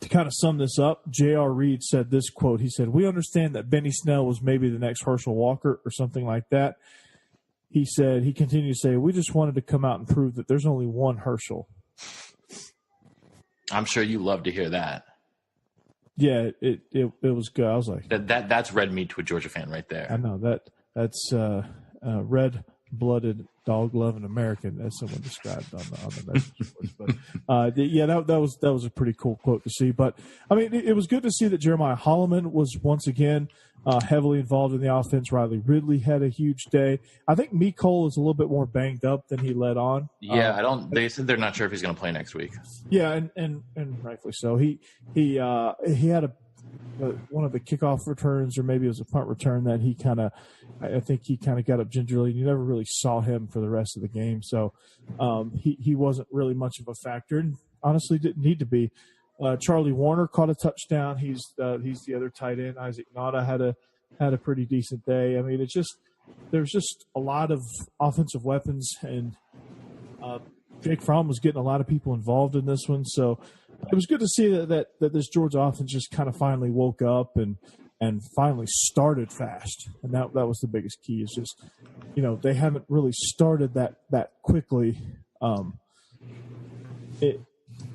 kind of sum this up, J.R. Reed said this quote. He said, "We understand that Benny Snell was maybe the next Herschel Walker or something like that." He said, he continued to say, "We just wanted to come out and prove that there's only one Herschel." I'm sure you love to hear that. Yeah, it was good. I was like, that's red meat to a Georgia fan right there. I know that's red-blooded, dog-loving American, as someone described on the message boards. But that was a pretty cool quote to see. But I mean, it was good to see that Jeremiah Holloman was once again heavily involved in the offense. Riley Ridley had a huge day. I think Mecole is a little bit more banged up than he let on. Yeah, they said they're not sure if he's going to play next week. Yeah, and rightfully so. He had one of the kickoff returns, or maybe it was a punt return, that I think he kind of got up gingerly, and you never really saw him for the rest of the game. So he wasn't really much of a factor, and honestly didn't need to be. Charlie Warner caught a touchdown. He's the other tight end. Isaac Nauta had a pretty decent day. I mean, there's just a lot of offensive weapons, and Jake Fromm was getting a lot of people involved in this one. So it was good to see that this Georgia offense just kind of finally woke up and finally started fast. And that was the biggest key, is just, they haven't really started that quickly.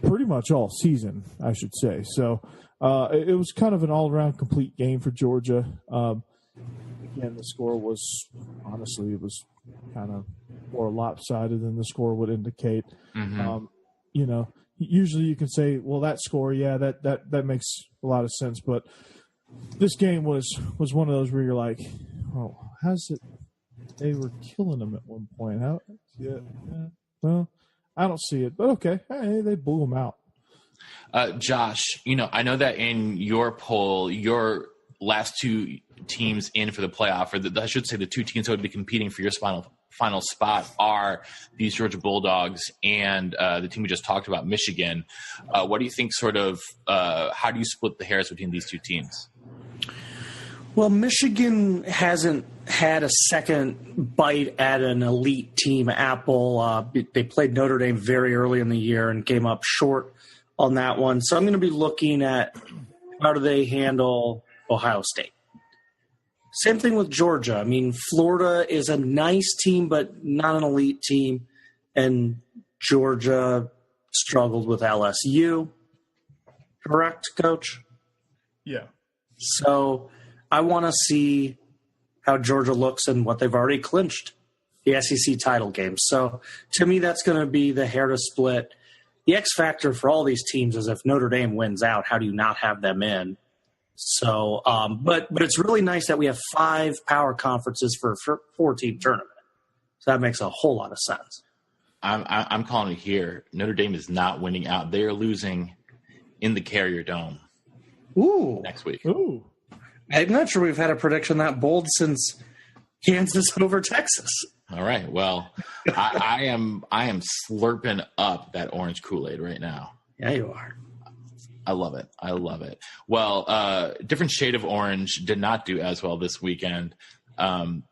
Pretty much all season, I should say. So it was kind of an all-around complete game for Georgia. Again, the score was kind of more lopsided than the score would indicate. Mm-hmm. Usually you can say, well, that score, yeah, that makes a lot of sense. But this game was one of those where you're like, oh, how's it? They were killing them at one point. Well, I don't see it, but okay. Hey, they blew them out. Josh, I know that in your poll, your last two teams in for the playoff, or I should say the two teams that would be competing for your final spot, are these Georgia Bulldogs and the team we just talked about, Michigan. What do you think how do you split the hairs between these two teams? Well, Michigan hasn't had a second bite at an elite team apple. They played Notre Dame very early in the year and came up short on that one. So I'm going to be looking at how do they handle Ohio State. Same thing with Georgia. I mean, Florida is a nice team, but not an elite team. And Georgia struggled with LSU. Correct, Coach? Yeah. So I want to see how Georgia looks and what they've already clinched, the SEC title game. So to me, that's going to be the hair to split. The X factor for all these teams is if Notre Dame wins out, how do you not have them in? So, but it's really nice that we have 5 power conferences for a 4-team tournament. So that makes a whole lot of sense. I'm calling it here. Notre Dame is not winning out. They are losing in the Carrier Dome. Ooh. Next week. Ooh. I'm not sure we've had a prediction that bold since Kansas over Texas. All right. Well, I am slurping up that orange Kool-Aid right now. Yeah, you are. I love it. Well, different shade of orange did not do as well this weekend.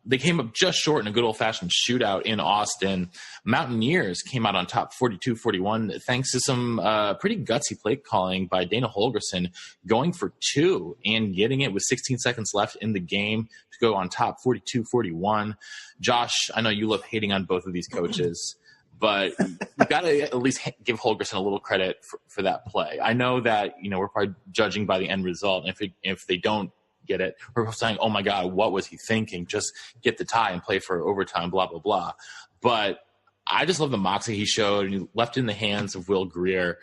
They came up just short in a good old-fashioned shootout in Austin. Mountaineers came out on top 42-41 thanks to some pretty gutsy play calling by Dana Holgorsen, going for two and getting it with 16 seconds left in the game to go on top 42-41. Josh, I know you love hating on both of these coaches, but you got to at least give Holgorsen a little credit for that play. I know that, we're probably judging by the end result. And if they don't get it, we're saying, oh my God, what was he thinking? Just get the tie and play for overtime, blah, blah, blah. But I just love the moxie he showed, and he left in the hands of Will Grier.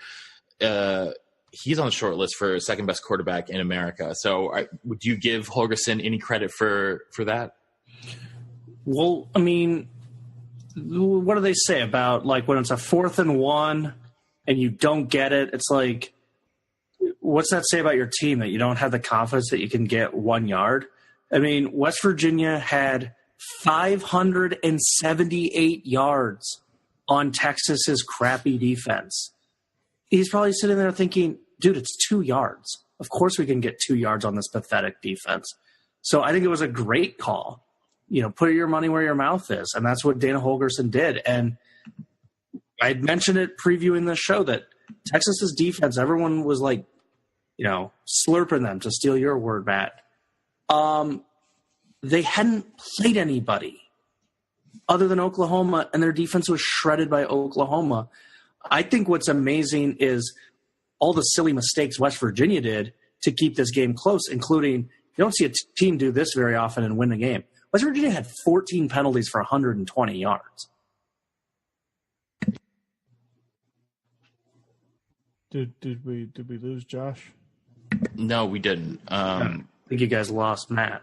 He's on the short list for second best quarterback in America. So would you give Holgorsen any credit for that? Well, I mean, what do they say about like when it's a 4th and 1 and you don't get it? It's like, what's that say about your team that you don't have the confidence that you can get 1 yard? I mean, West Virginia had 578 yards on Texas's crappy defense. He's probably sitting there thinking, dude, it's 2 yards. Of course we can get 2 yards on this pathetic defense. So I think it was a great call. Put your money where your mouth is. And that's what Dana Holgorsen did. And I mentioned it previewing the show that Texas's defense, everyone was like, slurping them, to steal your word, Matt. They hadn't played anybody other than Oklahoma, and their defense was shredded by Oklahoma. I think what's amazing is all the silly mistakes West Virginia did to keep this game close, including you don't see a team do this very often and win the game. West Virginia had 14 penalties for 120 yards. Did we lose Josh? No, we didn't. I think you guys lost Matt.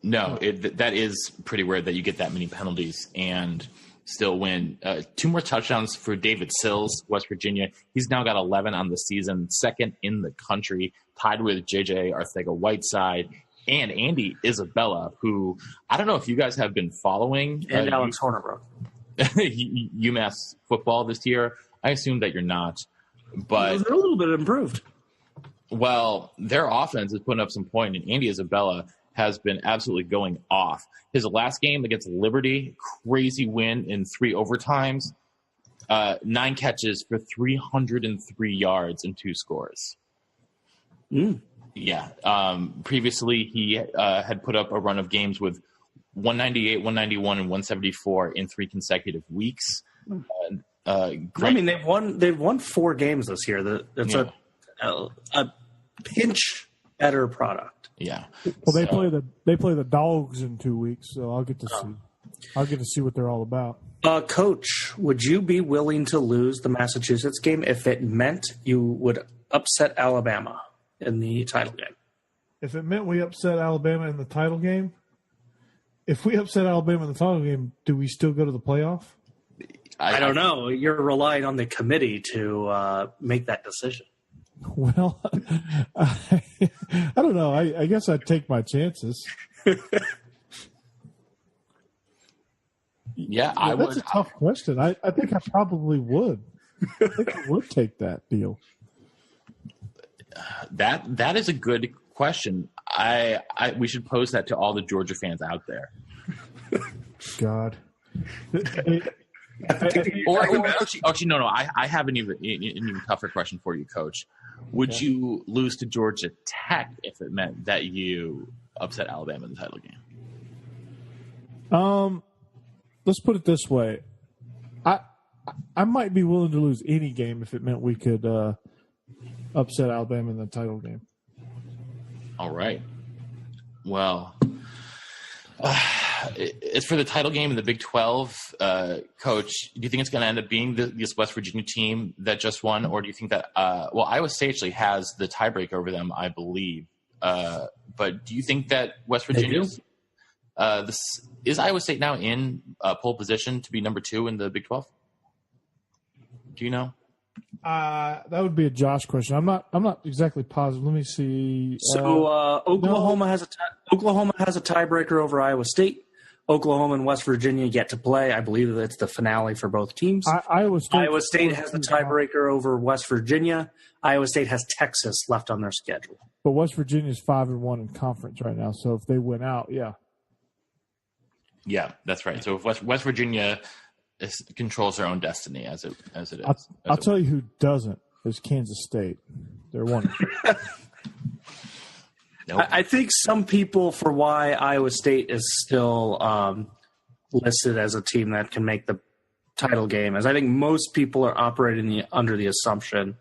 No, that is pretty weird that you get that many penalties and still win. 2 more touchdowns for David Sills, West Virginia. He's now got 11 on the season, second in the country, tied with J.J. Arcega-Whiteside and Andy Isabella, who I don't know if you guys have been following. And Alex Hornibrook. UMass football this year. I assume that you're not. But they're a little bit improved. Well, their offense is putting up some point, and Andy Isabella has been absolutely going off. His last game against Liberty, crazy win in 3 overtimes, 9 catches for 303 yards and 2 scores. Yeah. Previously, he had put up a run of games with 198, 191, and 174 in 3 consecutive weeks. I mean, they've won 4 games this year. That's a pinch better product. Yeah. Well, they play the Dogs in 2 weeks, so I'll get to see what they're all about. Coach, would you be willing to lose the Massachusetts game if it meant you would upset Alabama in the title game? If it meant we upset Alabama in the title game? If we upset Alabama in the title game, do we still go to the playoff? I don't know. You're relying on the committee to make that decision. Well, I don't know. I guess I'd take my chances. Yeah, I would. That's a tough question. I think I probably would. I think I would take that deal. That is a good question. We should pose that to all the Georgia fans out there. God. Actually, no. I have an even tougher question for you, Coach. Would you lose to Georgia Tech if it meant that you upset Alabama in the title game? Let's put it this way. I might be willing to lose any game if it meant we could upset Alabama in the title game. All right. Well, as for the title game in the Big 12, Coach, do you think it's going to end up being this West Virginia team that just won, or do you think that Iowa State actually has the tiebreaker over them, I believe. But do you think that West Virginia is Iowa State now in pole position to be number 2 in the Big 12? Do you know? That would be a Josh question. I'm not exactly positive. Let me see. So Oklahoma has a tiebreaker over Iowa State. Oklahoma and West Virginia yet to play. I believe that it's the finale for both teams. Iowa State has the tiebreaker over West Virginia. Iowa State has Texas left on their schedule. But West Virginia's 5-1 in conference right now. So if they win out, yeah. Yeah, that's right. So if West Virginia controls their own destiny as it is. I'll tell you who doesn't is Kansas State. They're one. Nope. I think some people, for why Iowa State is still listed as a team that can make the title game, is I think most people are operating under the assumption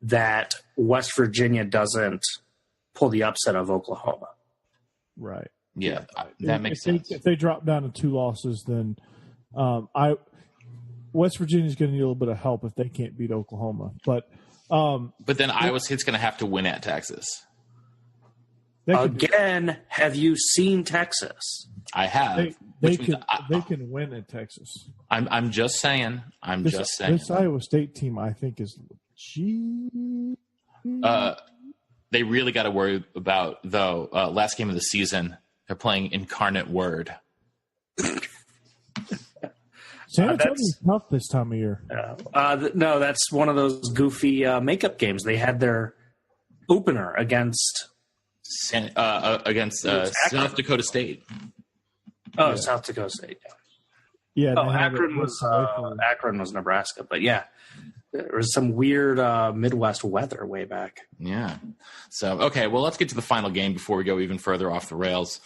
that West Virginia doesn't pull the upset of Oklahoma. Right. Yeah, that makes sense. If they drop down to 2 losses, then West Virginia's going to need a little bit of help if they can't beat Oklahoma. But then Iowa State's going to have to win at Texas. Again, have you seen Texas? I have. They can win at Texas. I'm just saying. This Iowa State team, I think, is they really got to worry about, though, last game of the season, they're playing Incarnate Word. San Antonio's tough this time of year. No, that's one of those goofy makeup games. They had their opener against South Dakota State. Oh, yeah. South Dakota State. Yeah. Akron was Nebraska, but yeah, there was some weird Midwest weather way back. Yeah. So, okay, well, let's get to the final game before we go even further off the rails.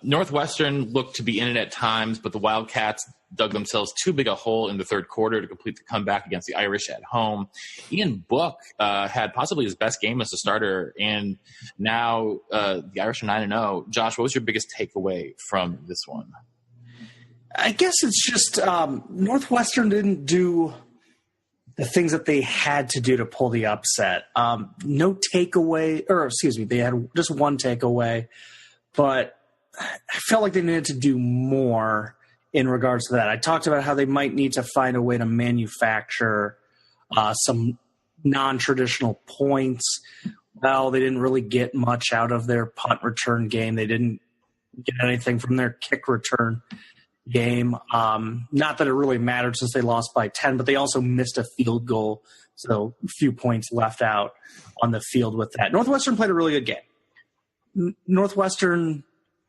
Northwestern looked to be in it at times, but the Wildcats dug themselves too big a hole in the third quarter to complete the comeback against the Irish at home. Ian Book had possibly his best game as a starter, and now the Irish are 9-0. Josh, what was your biggest takeaway from this one? I guess it's just Northwestern didn't do the things that they had to do to pull the upset. No takeaway, or excuse me, they had just one takeaway, but I felt like they needed to do more in regards to that. I talked about how they might need to find a way to manufacture some non-traditional points. Well, they didn't really get much out of their punt return game. They didn't get anything from their kick return game. Not that it really mattered since they lost by 10, but they also missed a field goal, so a few points left out on the field with that. Northwestern played a really good game. Northwestern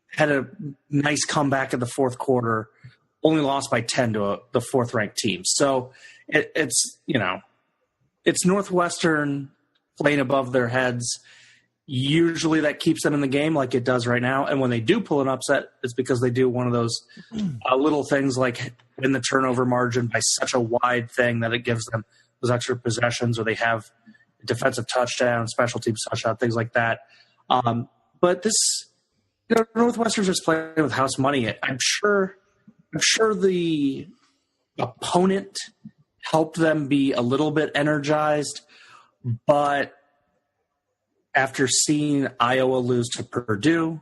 had a nice comeback in the fourth quarter, only lost by 10 to the fourth-ranked team. So it's Northwestern playing above their heads. Usually that keeps them in the game like it does right now. And when they do pull an upset, it's because they do one of those little things like win the turnover margin by such a wide thing that it gives them those extra possessions, or they have a defensive touchdown, special teams touchdown, things like that. But this, Northwestern's just playing with house money. I'm sure the opponent helped them be a little bit energized, but after seeing Iowa lose to Purdue,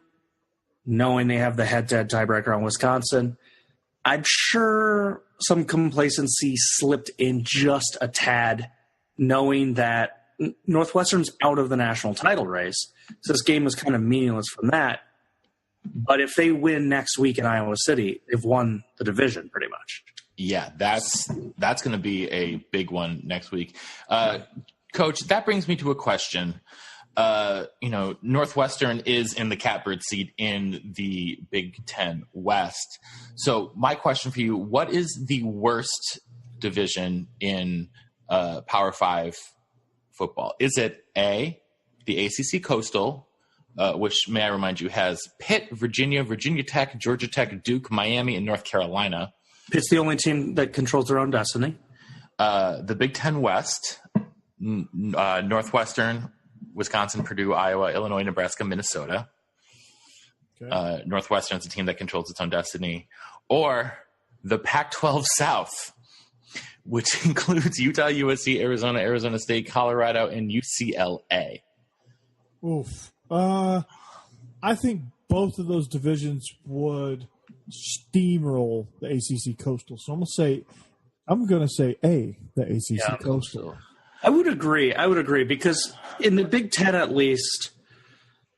knowing they have the head-to-head tiebreaker on Wisconsin, I'm sure some complacency slipped in just a tad, knowing that Northwestern's out of the national title race. So this game was kind of meaningless from that. But if they win next week in Iowa City, they've won the division pretty much. Yeah, that's going to be a big one next week. Coach, that brings me to a question. Northwestern is in the catbird seat in the Big Ten West. So my question for you, what is the worst division in Power 5 football? Is it A, the ACC Coastal, which, may I remind you, has Pitt, Virginia, Virginia Tech, Georgia Tech, Duke, Miami, and North Carolina? Pitt's the only team that controls their own destiny. The Big Ten West, Northwestern, Wisconsin, Purdue, Iowa, Illinois, Nebraska, Minnesota. Okay. Northwestern is a team that controls its own destiny. Or the Pac-12 South, which includes Utah, USC, Arizona, Arizona State, Colorado, and UCLA. Oof. I think both of those divisions would steamroll the ACC Coastal. So I'm going to say A, the ACC Coastal. I would agree because in the Big Ten, at least,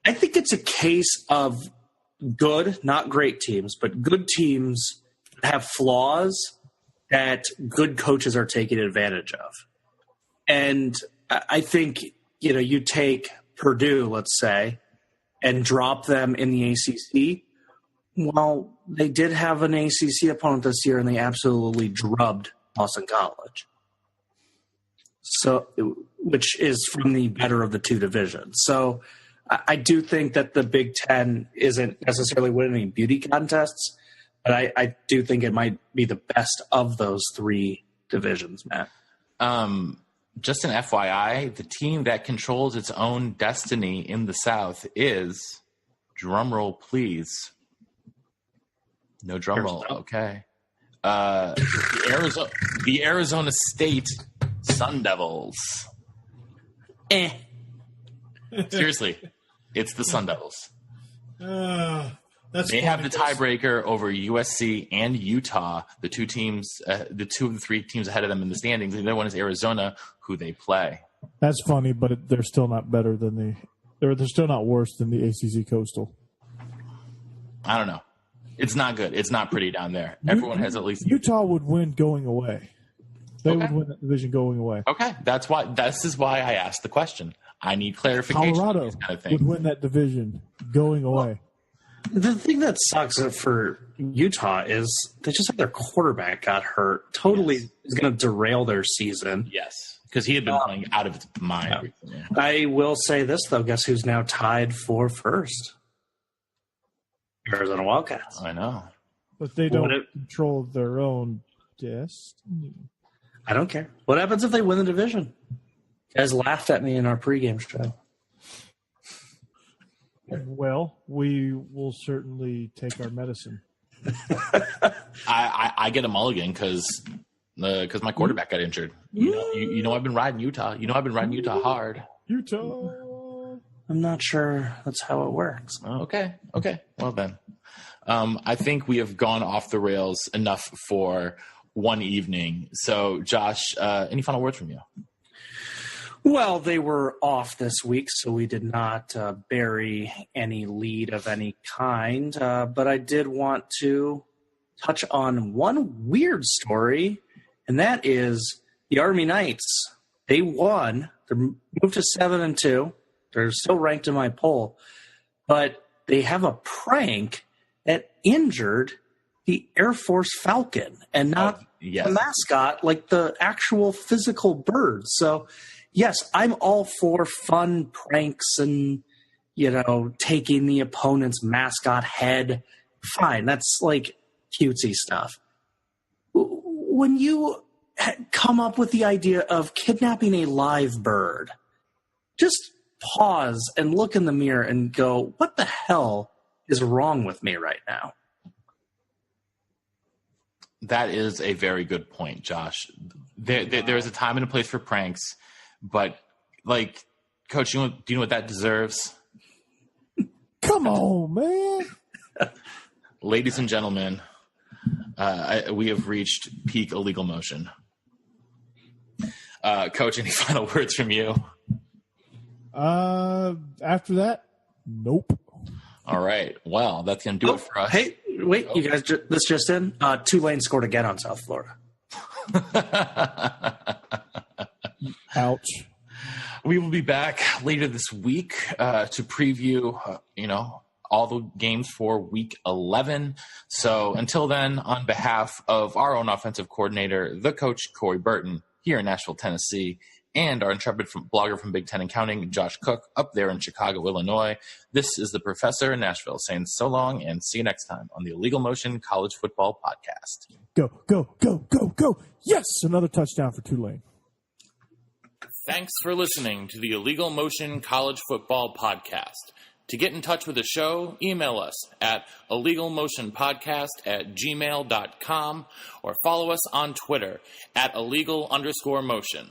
I think it's a case of good, not great teams, but good teams that have flaws that good coaches are taking advantage of. And I think, you take Purdue, let's say, and drop them in the ACC, Well, they did have an ACC opponent this year, and they absolutely drubbed Boston College. So, which is from the better of the two divisions. So, I do think that the Big Ten isn't necessarily winning any beauty contests, but I do think it might be the best of those three divisions, Matt. Just an FYI, the team that controls its own destiny in the South is, drumroll please. No drumroll, okay. The Arizona State Sun Devils. Seriously, it's the Sun Devils. They have the tiebreaker over USC and Utah, the two of the three teams ahead of them in the standings. The other one is Arizona, who they play. That's funny, but they're still not better than they're still not worse than the ACC Coastal. I don't know. It's not good. It's not pretty down there. Everyone has at least Utah would win going away. They would win that division going away. Okay, this is why I asked the question. I need clarification. Colorado would win that division going away. The thing that sucks for Utah is they just had their quarterback got hurt. Totally is going to derail their season. Yes, because he had been playing out of his mind recently. I will say this, though. Guess who's now tied for first? Arizona Wildcats. I know. But they don't control their own destiny. I don't care. What happens if they win the division? You guys laughed at me in our pregame show. Well, we will certainly take our medicine. I get a mulligan because my quarterback got injured. You know I've been riding Utah. I've been riding Utah hard. Utah. I'm not sure that's how it works. Okay. Well then, I think we have gone off the rails enough for one evening. So, Josh, any final words from you? Well, they were off this week, so we did not bury any lead of any kind. But I did want to touch on one weird story, and that is the Army Knights. They won. They're moved to 7-2. They're still ranked in my poll, but they have a prank that injured the Air Force Falcon and not the mascot, like the actual physical bird. So, yes, I'm all for fun pranks and, taking the opponent's mascot head. Fine, that's like cutesy stuff. When you come up with the idea of kidnapping a live bird, just pause and look in the mirror and go, what the hell is wrong with me right now? That is a very good point, Josh. There is a time and a place for pranks, but, Coach, do you know what that deserves? Come on, man. Ladies and gentlemen, we have reached peak illegal motion. Coach, any final words from you? After that, nope. All right. Well, that's going to do it for us. Hey, wait, you guys, this just in. Tulane scored again on South Florida. Ouch. We will be back later this week to preview, all the games for Week 11. So until then, on behalf of our own offensive coordinator, the coach, Corey Burton, here in Nashville, Tennessee, and our intrepid blogger from Big Ten and Counting, Josh Cook, up there in Chicago, Illinois, this is the professor in Nashville saying so long and see you next time on the Illegal Motion College Football Podcast. Go, go, go, go, go. Yes, another touchdown for Tulane. Thanks for listening to the Illegal Motion College Football Podcast. To get in touch with the show, email us at illegalmotionpodcast@gmail.com or follow us on Twitter at illegal_motion.